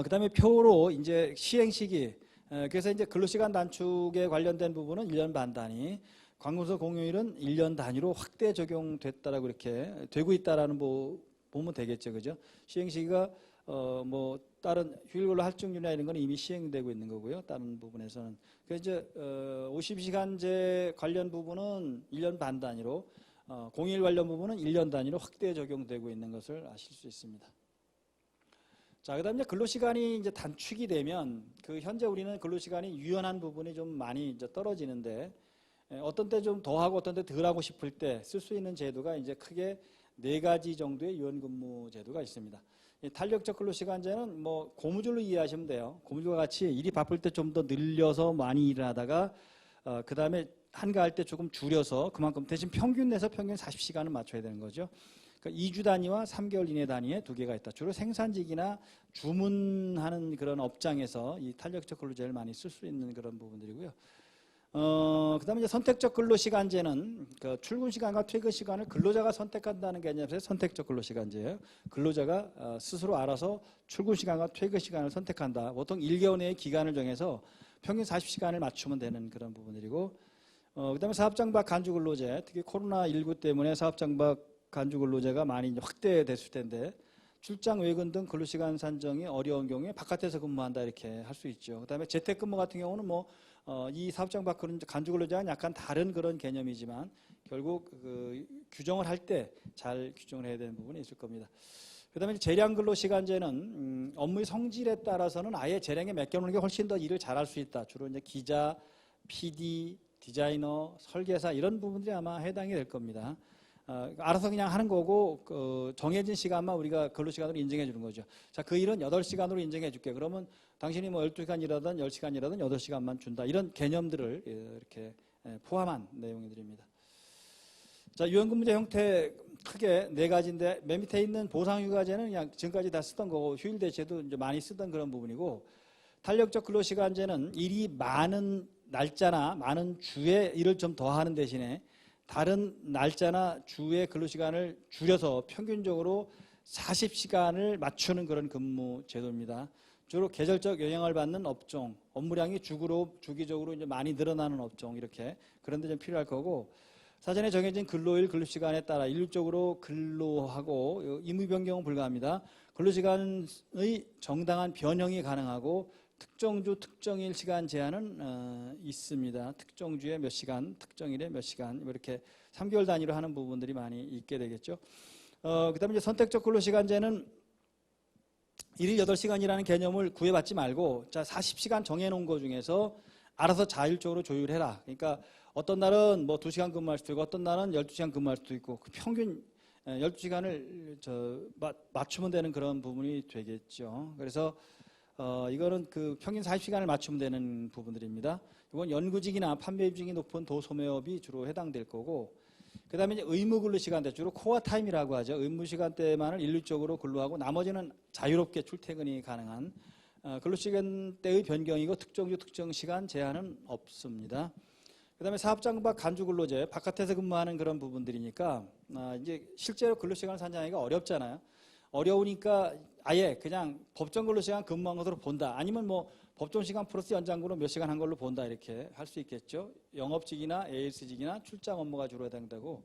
그다음에 표로 이제 시행 시기. 그래서 이제 근로시간 단축에 관련된 부분은 1년 반 단위, 관공서 공휴일은 1년 단위로 확대 적용됐다라고 이렇게 되고 있다라는 보면 되겠죠, 그죠? 시행 시기가 뭐 다른 휴일근로 할증률이나 이런 건 이미 시행되고 있는 거고요. 다른 부분에서는. 그래서 이제 50시간제 관련 부분은 1년 반 단위로, 공휴일 관련 부분은 1년 단위로 확대 적용되고 있는 것을 아실 수 있습니다. 자, 그다음에 이제 근로시간이 이제 단축이 되면 현재 우리는 근로시간이 유연한 부분이 좀 많이 이제 떨어지는데 어떤 때 좀 더 하고 어떤 때 덜 하고 싶을 때 쓸 수 있는 제도가 이제 크게 4가지 정도의 유연근무 제도가 있습니다. 탄력적 근로시간제는 뭐 고무줄로 이해하시면 돼요. 고무줄과 같이 일이 바쁠 때 좀 더 늘려서 많이 일을 하다가 그 다음에 한가할 때 조금 줄여서 그만큼 대신 평균 내서 평균 40시간을 맞춰야 되는 거죠. 그러니까 2주 단위와 3개월 이내 단위에 2개가 있다. 주로 생산직이나 주문하는 그런 업장에서 이 탄력적 근로제를 많이 쓸 수 있는 그런 부분들이고요. 그다음에 이제 선택적 근로시간제는 그 출근 시간과 퇴근 시간을 근로자가 선택한다는 개념에서 선택적 근로시간제예요. 근로자가 스스로 알아서 출근 시간과 퇴근 시간을 선택한다. 보통 1개월 내의 기간을 정해서 평균 40시간을 맞추면 되는 그런 부분들이고, 그다음에 사업장박 간주근로제, 특히 코로나19 때문에 사업장박 간주근로제가 많이 이제 확대됐을 텐데 출장 외근 등 근로시간 산정이 어려운 경우에 바깥에서 근무한다 이렇게 할 수 있죠. 그다음에 재택근무 같은 경우는 이 사업장 밖 간주근로제와는 약간 다른 그런 개념이지만 결국 규정을 할 때 잘 규정을 해야 되는 부분이 있을 겁니다. 그다음에 재량근로시간제는 업무의 성질에 따라서는 아예 재량에 맡겨놓는 게 훨씬 더 일을 잘할 수 있다. 주로 이제 기자, PD, 디자이너, 설계사 이런 부분들이 아마 해당이 될 겁니다. 알아서 그냥 하는 거고 정해진 시간만 우리가 근로시간으로 인정해 주는 거죠. 자, 그 일은 8시간으로 인정해 줄게. 그러면 당신이 뭐 12시간 일하든 10시간 일하든 8시간만 준다. 이런 개념들을 이렇게 포함한 내용들입니다. 자, 유연근무제 형태 크게 4가지인데 맨 밑에 있는 보상휴가제는 그냥 지금까지 다 쓰던 거고 휴일 대체도 이제 많이 쓰던 그런 부분이고, 탄력적 근로시간제는 일이 많은 날짜나 많은 주에 일을 좀 더 하는 대신에 다른 날짜나 주의 근로시간을 줄여서 평균적으로 40시간을 맞추는 그런 근무 제도입니다. 주로 계절적 영향을 받는 업종, 업무량이 주기적으로 이제 많이 늘어나는 업종 이렇게 그런 데 좀 필요할 거고, 사전에 정해진 근로일 근로시간에 따라 일률적으로 근로하고 임의 변경은 불가합니다. 근로시간의 정당한 변형이 가능하고 특정주 특정일 시간 제한은 있습니다. 특정주에 몇 시간, 특정일에 몇 시간 이렇게 3개월 단위로 하는 부분들이 많이 있게 되겠죠. 그다음에 이제 선택적 근로시간제는 일일 8시간이라는 개념을 구애받지 말고, 자, 40시간 정해놓은 거 중에서 알아서 자율적으로 조율해라. 그러니까 어떤 날은 뭐 2시간 근무할 수도 있고 어떤 날은 12시간 근무할 수도 있고 그 평균 12시간을 맞추면 되는 그런 부분이 되겠죠. 그래서 이거는 그 평균 40시간을 맞추면 되는 부분들입니다. 이건 연구직이나 판매직이 높은 도소매업이 주로 해당될 거고, 그 다음에 이제 의무 근로시간대, 주로 코어 타임이라고 하죠. 의무 시간대만을 일률적으로 근로하고 나머지는 자유롭게 출퇴근이 가능한 근로시간대의 변경이고 특정주 특정 시간 제한은 없습니다. 그 다음에 사업장 밖 간주근로제, 바깥에서 근무하는 그런 부분들이니까 이제 실제로 근로시간을 산정하기가 어렵잖아요. 어려우니까 아예 그냥 법정 근로시간 근무한 것으로 본다. 아니면 뭐 법정 시간 플러스 연장근로 몇 시간 한 걸로 본다. 이렇게 할 수 있겠죠. 영업직이나 AS직이나 출장 업무가 주로 해당되고,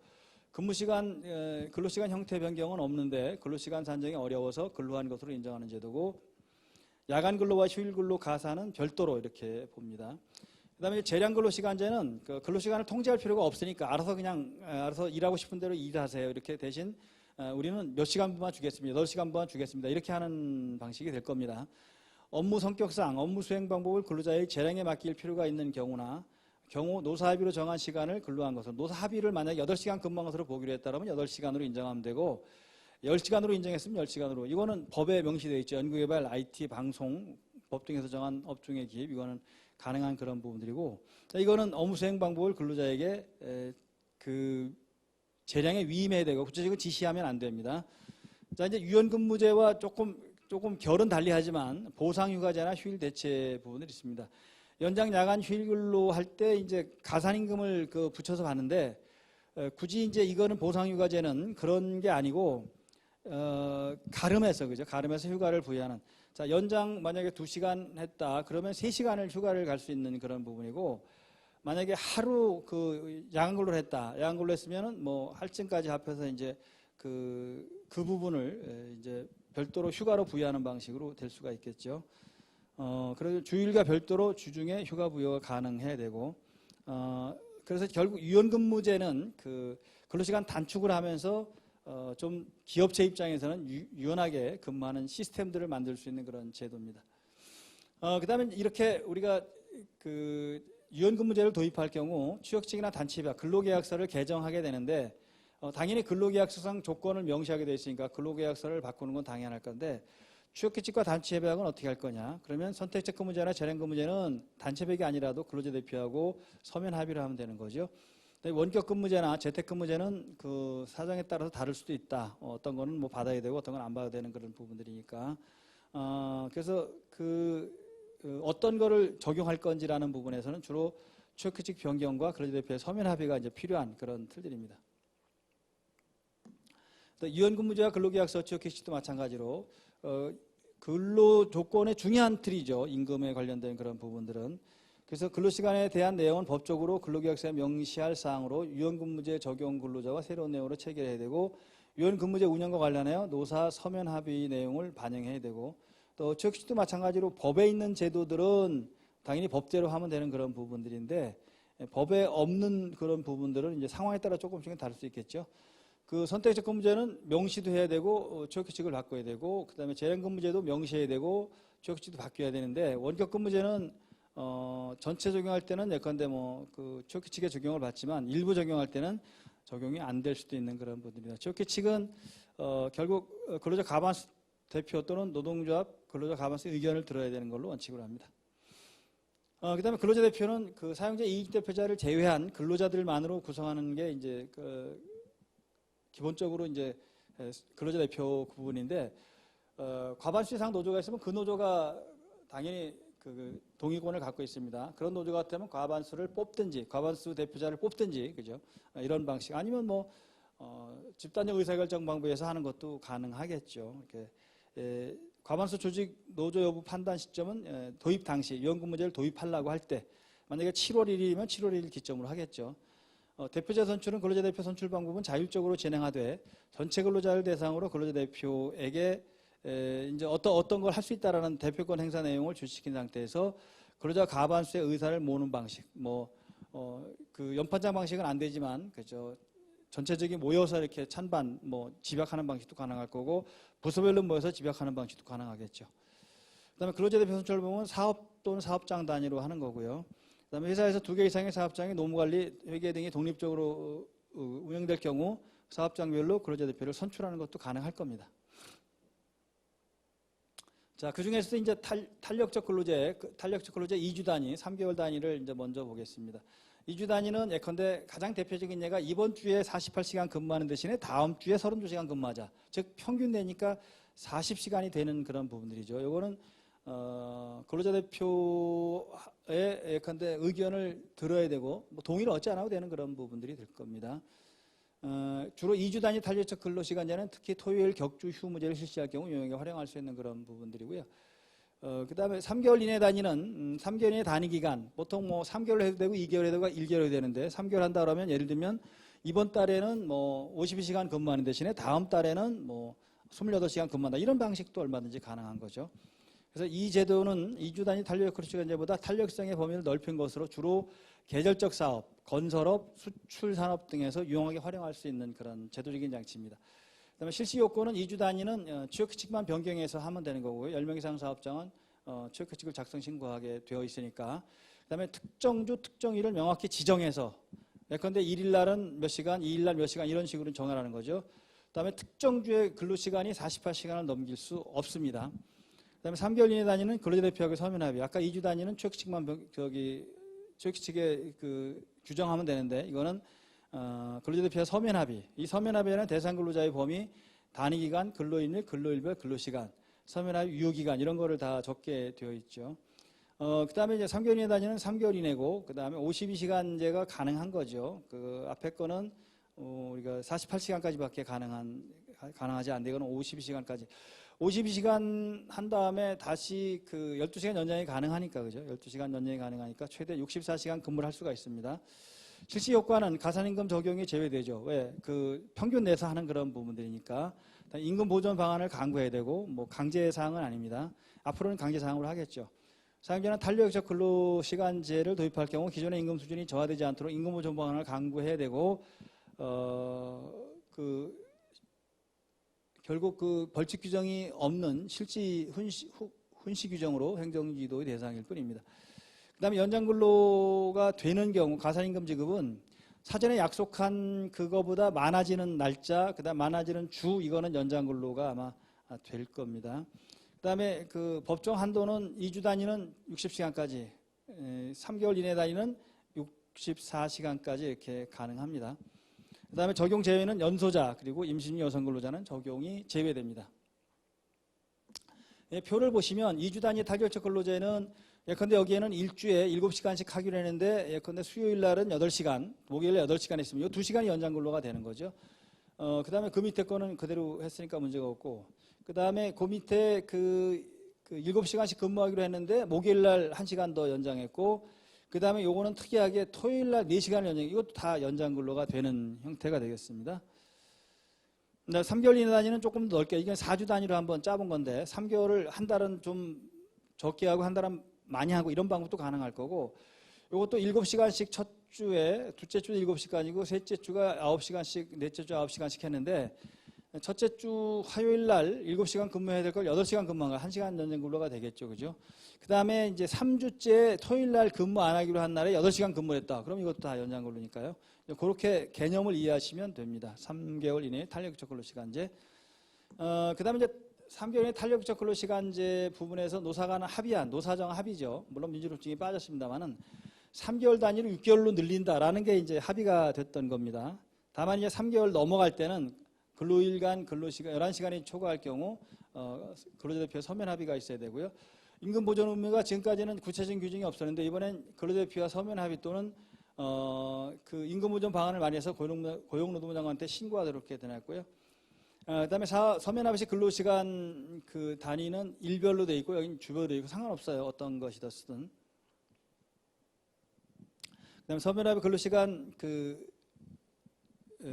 근무시간, 근로시간 형태 변경은 없는데 근로시간 산정이 어려워서 근로한 것으로 인정하는 제도고, 야간 근로와 휴일 근로 가사는 별도로 이렇게 봅니다. 그다음에 재량 근로시간제는 근로시간을 통제할 필요가 없으니까 알아서 일하고 싶은 대로 일하세요. 이렇게 대신 우리는 몇 시간만 주겠습니다. 8시간만 주겠습니다. 이렇게 하는 방식이 될 겁니다. 업무 성격상 업무 수행 방법을 근로자의 재량에 맡길 필요가 있는 경우 노사합의로 정한 시간을 근로한 것은 노사합의를 만약에 8시간 근무한 것으로 보기로 했다면 8시간으로 인정하면 되고 10시간으로 인정했으면 10시간으로. 이거는 법에 명시되어 있죠. 연구개발, IT, 방송, 법 등에서 정한 업종의 기입, 이거는 가능한 그런 부분들이고, 이거는 업무 수행 방법을 근로자에게 그 재량에 위임해야 되고 구체적으로 지시하면 안 됩니다. 자, 이제 유연근무제와 조금 결은 달리하지만 보상휴가제나 휴일 대체 부분들이 있습니다. 연장 야간 휴일 근로할 때 이제 가산임금을 붙여서 받는데 굳이 이제 이거는 보상휴가제는 그런 게 아니고 가름해서 휴가를 부여하는. 자, 연장 만약에 2시간 했다 그러면 3시간을 휴가를 갈 수 있는 그런 부분이고, 만약에 하루 야간 근로를 했다. 야간 근로 했으면은 뭐 할증까지 합해서 이제 그 부분을 이제 별도로 휴가로 부여하는 방식으로 될 수가 있겠죠. 그래서 주일과 별도로 주중에 휴가 부여가 가능해야 되고, 그래서 결국 유연근무제는 근로시간 단축을 하면서 좀 기업체 입장에서는 유연하게 근무하는 시스템들을 만들 수 있는 그런 제도입니다. 그다음에 이렇게 우리가 유연근무제를 도입할 경우 취역직이나 단체협약, 근로계약서를 개정하게 되는데 당연히 근로계약서상 조건을 명시하게 되어 있으니까 근로계약서를 바꾸는 건 당연할 건데, 취역규칙과 단체협약은 어떻게 할 거냐? 그러면 선택적 근무제나 재량근무제는 단체협약이 아니라도 근로자 대표하고 서면 합의를 하면 되는 거죠. 원격 근무제나 재택근무제는 그 사정에 따라서 다를 수도 있다. 어떤 거는 뭐 받아야 되고 어떤 건 안 받아야 되는 그런 부분들이니까. 그래서 어떤 거를 적용할 건지라는 부분에서는 주로 취역규칙 변경과 근로자 대표의 서면 합의가 이제 필요한 그런 틀들입니다. 유연근무제와 근로계약서 취역규칙도 마찬가지로 근로 조건의 중요한 틀이죠. 임금에 관련된 그런 부분들은. 그래서 근로시간에 대한 내용은 법적으로 근로계약서에 명시할 사항으로 유연근무제 적용 근로자와 새로운 내용으로 체결해야 되고, 유연근무제 운영과 관련하여 노사 서면 합의 내용을 반영해야 되고, 또 취역규칙도 마찬가지로 법에 있는 제도들은 당연히 법대로 하면 되는 그런 부분들인데, 법에 없는 그런 부분들은 이제 상황에 따라 조금씩은 다를 수 있겠죠. 선택적 근무제는 명시도 해야 되고 취역규칙을 바꿔야 되고, 그다음에 재량근무제도 명시해야 되고 취역규칙도 바뀌어야 되는데, 원격 근무제는 전체 적용할 때는 예컨대 취역규칙에 적용을 받지만 일부 적용할 때는 적용이 안 될 수도 있는 그런 부분입니다. 취역규칙은 결국 근로자 가반수 대표 또는 노동조합 근로자 가반수 의견을 들어야 되는 걸로 원칙으로 합니다. 그다음에 근로자 대표는 사용자 이익 대표자를 제외한 근로자들만으로 구성하는 게 이제 기본적으로 이제 근로자 대표 부분인데, 과반수 이상 노조가 있으면 그 노조가 당연히 동의권을 갖고 있습니다. 그런 노조 같으면 과반수를 뽑든지 과반수 대표자를 뽑든지, 그죠? 이런 방식 아니면 집단적 의사결정 방법에서 하는 것도 가능하겠죠. 이렇게 과반수 조직 노조 여부 판단 시점은 도입 당시 유연근무제를 도입하려고 할 때 만약에 7월 1일이면 7월 1일 기점으로 하겠죠. 대표자 선출은 근로자 대표 선출 방법은 자율적으로 진행하되 전체 근로자를 대상으로 근로자 대표에게 이제 어떤 걸 할 수 있다라는 대표권 행사 내용을 주시킨 상태에서 근로자 과반수의 의사를 모으는 방식, 연판장 방식은 안 되지만, 그죠? 전체적인 모여서 이렇게 찬반, 집약하는 방식도 가능할 거고, 부서별로 모여서 집약하는 방식도 가능하겠죠. 그다음에 근로자 대표 선출 방법은 사업 또는 사업장 단위로 하는 거고요. 그다음에 회사에서 2개 이상의 사업장이 노무관리, 회계 등이 독립적으로 운영될 경우 사업장별로 근로자 대표를 선출하는 것도 가능할 겁니다. 자, 그 중에서도 이제 탄력적 근로제 2주 단위, 3개월 단위를 이제 먼저 보겠습니다. 2주 단위는 예컨대 가장 대표적인 예가 이번 주에 48시간 근무하는 대신에 다음 주에 32시간 근무하자. 즉 평균 내니까 40시간이 되는 그런 부분들이죠. 요거는 근로자 대표의 예컨대 의견을 들어야 되고 동의를 얻지 않아도 되는 그런 부분들이 될 겁니다. 주로 2주 단위 탄력적 근로시간제는 특히 토요일 격주 휴무제를 실시할 경우 유용하게 활용할 수 있는 그런 부분들이고요. 그 다음에 3개월 이내 단위는 3개월 이내 단위 기간, 보통 3개월 해도 되고 2개월 해도 되고 1개월 해도 되는데 3개월 한다 그러면 예를 들면 이번 달에는 52시간 근무하는 대신에 다음 달에는 28시간 근무한다. 이런 방식도 얼마든지 가능한 거죠. 그래서 이 제도는 2주 단위 탄력적 근로시간제보다 탄력성의 범위를 넓힌 것으로 주로 계절적 사업, 건설업, 수출 산업 등에서 유용하게 활용할 수 있는 그런 제도적인 장치입니다. 그다음에 실시 요건은 2주 단위는 취업 규칙만 변경해서 하면 되는 거고요. 10명 이상 사업장은 취업 규칙을 작성 신고하게 되어 있으니까. 그다음에 특정주 특정일을 명확히 지정해서 예컨대 1일 날은 몇 시간, 2일 날 몇 시간 이런 식으로 정하라는 거죠. 그다음에 특정주의 근로시간이 48시간을 넘길 수 없습니다. 그다음에 3개월 이내 단위는 근로자 대표하고 서면 합의. 아까 2주 단위는 취업 규칙만 취업 규칙에 규정하면 되는데 이거는 근로자 대표와 서면 합의. 이 서면 합의에는 대상 근로자의 범위, 단위 기간, 근로인일, 근로일별, 근로시간, 서면 합의 유효기간 이런 거를 다 적게 되어 있죠. 그다음에 이제 3개월 이내 단위는 3개월 이내고 그다음에 52시간제가 가능한 거죠. 그 앞에 거는 우리가 48시간까지밖에 가능하지 않는데 이거는 52시간까지. 52시간 한 다음에 다시 그 12시간 연장이 가능하니까 그죠? 12시간 연장이 가능하니까 최대 64시간 근무를 할 수가 있습니다. 실시 효과는 가산임금 적용이 제외되죠. 왜? 그 평균 내서 하는 그런 부분들이니까. 임금 보전 방안을 강구해야 되고 뭐 강제 사항은 아닙니다. 앞으로는 강제 사항으로 하겠죠. 사용자는 탄력적 근로시간제를 도입할 경우 기존의 임금 수준이 저하되지 않도록 임금 보전 방안을 강구해야 되고 결국 그 벌칙 규정이 없는 실지 훈시 규정으로 행정지도의 대상일 뿐입니다. 그다음에 연장 근로가 되는 경우 가산임금 지급은 사전에 약속한 그거보다 많아지는 날짜, 그다음 많아지는 주 이거는 연장 근로가 아마 될 겁니다. 그다음에 그 법정 한도는 2주 단위는 60시간까지, 3개월 이내 단위는 64시간까지 이렇게 가능합니다. 그다음에 적용 제외는 연소자 그리고 임신 여성 근로자는 적용이 제외됩니다. 표를 보시면 2주 단위 타결적 근로제는 예컨대 여기에는 일주에 7시간씩 하기로 했는데 예컨대 수요일 날은 8시간, 목요일 날 8시간 했으면 이 2시간이 연장 근로가 되는 거죠. 그다음에 그 밑에 거는 그대로 했으니까 문제가 없고 그다음에 그 밑에 그 7시간씩 근무하기로 했는데 목요일 날 1시간 더 연장했고 그다음에 요거는 특이하게 토요일 날 4시간 연장, 이것도 다 연장 근로가 되는 형태가 되겠습니다. 3개월 이내 단위는 조금 더 넓게, 이게 4주 단위로 한번 짜본 건데 3개월을 한 달은 좀 적게 하고 한 달은 많이 하고 이런 방법도 가능할 거고 요것도 7시간씩 첫 주에 둘째 주 7시간이고 셋째 주가 9시간씩 넷째 주 9시간씩 했는데 첫째 주 화요일 날 7시간 근무해야 될 걸 8시간 근무한 거 1시간 연장 근로가 되겠죠. 그죠? 그 다음에 이제 3주째 토요일 날 근무 안 하기로 한 날에 8시간 근무를 했다. 그럼 이것도 다 연장 근로니까요. 그렇게 개념을 이해하시면 됩니다. 3개월 이내 탄력적 근로시간제. 그 다음에 이제 3개월 이내 탄력적 근로시간제 부분에서 노사 간의 합의안, 노사정 합의죠. 물론 민주노총이 빠졌습니다만은 3개월 단위로 6개월로 늘린다라는 게 이제 합의가 됐던 겁니다. 다만 이제 3개월 넘어갈 때는 근로일간 근로시간 11시간이 초과할 경우 근로자대표 서면 합의가 있어야 되고요. 임금 보전 의무가 지금까지는 구체적인 규정이 없었는데 이번엔 근로자대표와 서면 합의 또는 그 임금 보전 방안을 마련해서 고용노동부 장관한테 신고하도록 이렇게 되놨고요. 그다음에 서면 합의 시 근로시간 그 단위는 일별로 돼 있고 여기는 주별로 돼 있고 상관없어요. 어떤 것이든 쓰든. 그다음에 서면 합의 근로시간 그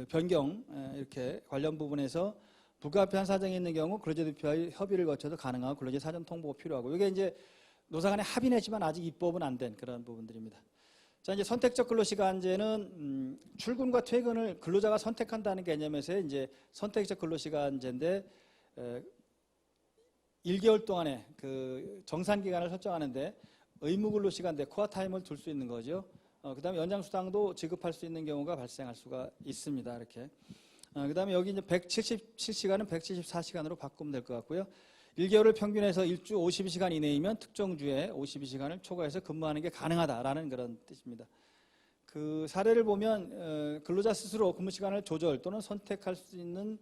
변경 이렇게 관련 부분에서 불가피한 사정이 있는 경우 근로자대표와의 협의를 거쳐서 가능하고 근로자 사전 통보가 필요하고 이게 이제 노사 간의 합의내지만 아직 입법은 안 된 그런 부분들입니다. 자 이제 선택적 근로시간제는 출근과 퇴근을 근로자가 선택한다는 개념에서 이제 선택적 근로시간제인데 1개월 동안에 그 정산 기간을 설정하는데 의무 근로시간대 코어 타임을 둘 수 있는 거죠. 그다음에 연장 수당도 지급할 수 있는 경우가 발생할 수가 있습니다. 이렇게. 그다음에 여기 이제 177시간은 174시간으로 바꾸면 될 것 같고요. 1개월을 평균해서 일주 52시간 이내이면 특정 주에 52시간을 초과해서 근무하는 게 가능하다라는 그런 뜻입니다. 그 사례를 보면 근로자 스스로 근무 시간을 조절 또는 선택할 수 있는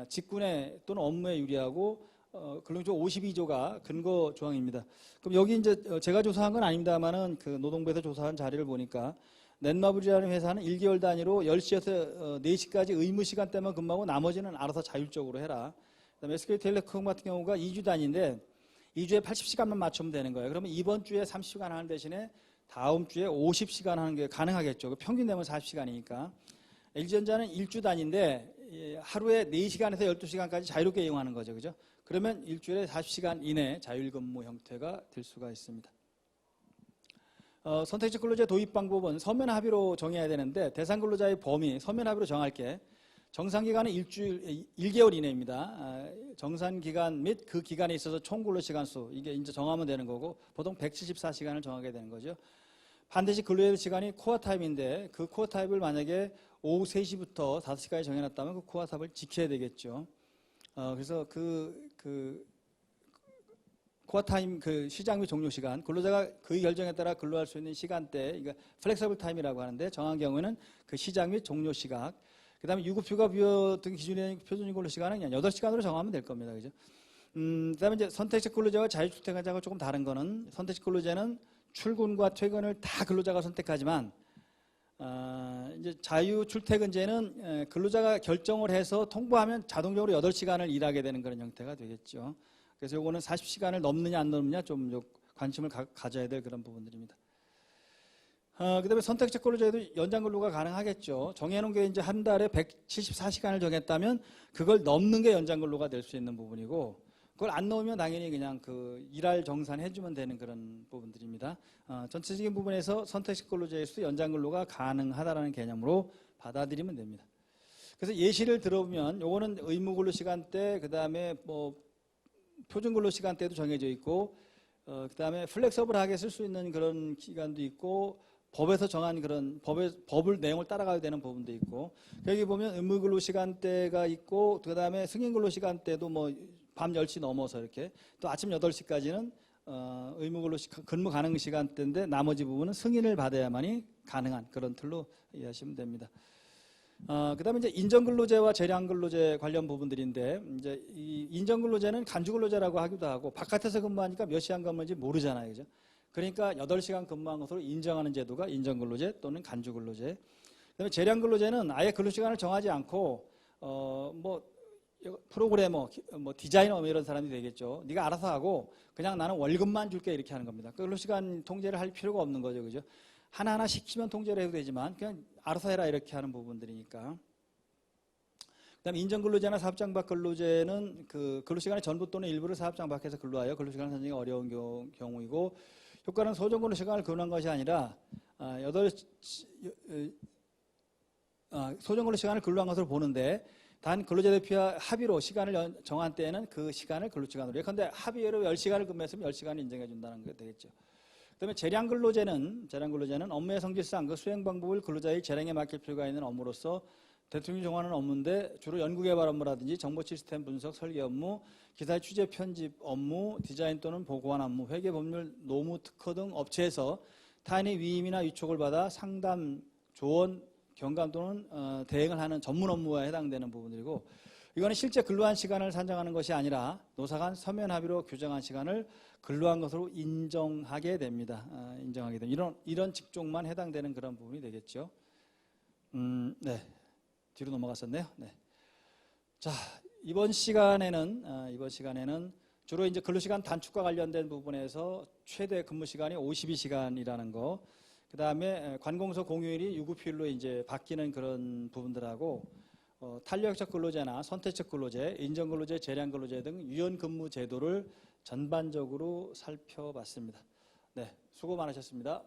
직군에 또는 업무에 유리하고 근로조 52조가 근거 조항입니다. 그럼 여기 이제 제가 조사한 건 아닙니다만은 그 노동부에서 조사한 자료를 보니까 넷마블이라는 회사는 1개월 단위로 10시에서 4시까지 의무 시간 때만 근무하고 나머지는 알아서 자율적으로 해라. 그다음에 SK텔레콤 같은 경우가 2주 단위인데 2주에 80시간만 맞추면 되는 거예요. 그러면 이번 주에 30시간 하는 대신에 다음 주에 50시간 하는 게 가능하겠죠. 평균 되면 40시간이니까. LG전자는 1주 단위인데 하루에 4시간에서 12시간까지 자유롭게 이용하는 거죠. 그죠? 그러면 일주일에 40시간 이내 자율근무 형태가 될 수가 있습니다. 선택적 근로제 도입 방법은 서면 합의로 정해야 되는데 대상 근로자의 범위 서면 합의로 정할게. 정상기간은 일주일, 1개월 이내입니다. 정산기간 및 그 기간에 있어서 총 근로시간수, 이게 이제 정하면 되는 거고, 보통 174시간을 정하게 되는 거죠. 반드시 근로해야 될 시간이 코어 타임인데, 그 코어 타임을 만약에 오후 3시부터 5시까지 정해놨다면 그 코어 타임을 지켜야 되겠죠. 그래서 코어 타임, 그 시작 및 종료 시간, 근로자가 그 결정에 따라 근로할 수 있는 시간대, 그러니까 플렉서블 타임이라고 하는데, 정한 경우에는 그 시작 및 종료 시각, 그 다음에 유급휴가 부여 등 기준의 표준인 근로 시간은 그냥 8시간으로 정하면 될 겁니다. 그죠? 그 다음에 이제 선택적 근로자와 자유출퇴근자가 조금 다른 거는, 선택적 근로자는 출근과 퇴근을 다 근로자가 선택하지만, 이제 자유출퇴근제는 근로자가 결정을 해서 통보하면 자동적으로 8시간을 일하게 되는 그런 형태가 되겠죠. 그래서 이거는 40시간을 넘느냐 안 넘느냐 좀 관심을 가져야 될 그런 부분들입니다. 그 다음에 선택적 근로자에도 연장 근로가 가능하겠죠. 정해놓은 게 이제 한 달에 174시간을 정했다면 그걸 넘는 게 연장 근로가 될 수 있는 부분이고, 그걸 안 넣으면 당연히 그냥 그 일할 정산 해주면 되는 그런 부분들입니다. 전체적인 부분에서 선택적 근로자에서도 연장 근로가 가능하다라는 개념으로 받아들이면 됩니다. 그래서 예시를 들어보면 요거는 의무 근로 시간대, 그 다음에 뭐 표준 근로 시간대도 정해져 있고, 그 다음에 플렉서블하게 쓸 수 있는 그런 기간도 있고, 법에서 정한 그런 법을 내용을 따라가야 되는 부분도 있고, 여기 보면 의무 근로 시간대가 있고, 그 다음에 승인 근로 시간대도 뭐 밤 10시 넘어서 이렇게, 또 아침 8시까지는 의무 근로 근무 가능 시간대인데, 나머지 부분은 승인을 받아야만이 가능한 그런 틀로 이해하시면 됩니다. 그 다음에 이제 인정근로제와 재량근로제 관련 부분들인데, 이제 이 인정근로제는 간주근로제라고 하기도 하고, 바깥에서 근무하니까 몇 시간 근무인지 모르잖아요. 그죠? 그러니까 8시간 근무한 것으로 인정하는 제도가 인정근로제 또는 간주근로제. 그 다음에 재량근로제는 아예 근로시간을 정하지 않고, 뭐, 프로그래머, 뭐 디자이너 뭐 이런 사람이 되겠죠. 네가 알아서 하고, 그냥 나는 월급만 줄게 이렇게 하는 겁니다. 근로시간 통제를 할 필요가 없는 거죠. 그죠? 하나하나 시키면 통제를 해도 되지만 그냥 알아서 해라 이렇게 하는 부분들이니까. 그다음에 인정근로제나 사업장 밖 근로제는 그 근로시간의 전부 또는 일부를 사업장 밖에서 근로하여 근로시간을 선정이 어려운 경우이고, 효과는 소정 근로시간을 근로한 것이 아니라 소정 근로시간을 근로한 것으로 보는데, 단 근로자 대표와 합의로 시간을 정한 때에는 그 시간을 근로시간으로, 예컨대 합의로 10시간을 근무했으면 10시간을 인정해 준다는 게 되겠죠. 그다음에 재량근로제는 업무의 성질상 그 수행 방법을 근로자의 재량에 맡길 필요가 있는 업무로서 대통령이 정하는 업무인데, 주로 연구개발 업무라든지 정보 시스템 분석 설계 업무, 기사의 취재 편집 업무, 디자인 또는 보고한 업무, 회계 법률 노무 특허 등 업체에서 타인의 위임이나 위촉을 받아 상담, 조언, 경감 또는 대행을 하는 전문 업무에 해당되는 부분들이고, 이거는 실제 근로한 시간을 산정하는 것이 아니라 노사 간 서면 합의로 규정한 시간을 근로한 것으로 인정하게 됩니다. 인정하게 됩니다. 이런 직종만 해당되는 그런 부분이 되겠죠. 네. 뒤로 넘어갔었네요. 네. 자, 이번 시간에는 주로 이제 근로시간 단축과 관련된 부분에서 최대 근무 시간이 52시간이라는 거, 그 다음에 관공서 공휴일이 유급휴일로 이제 바뀌는 그런 부분들하고, 탄력적 근로제나 선택적 근로제, 인정근로제, 재량근로제 등 유연근무 제도를 전반적으로 살펴봤습니다. 네, 수고 많으셨습니다.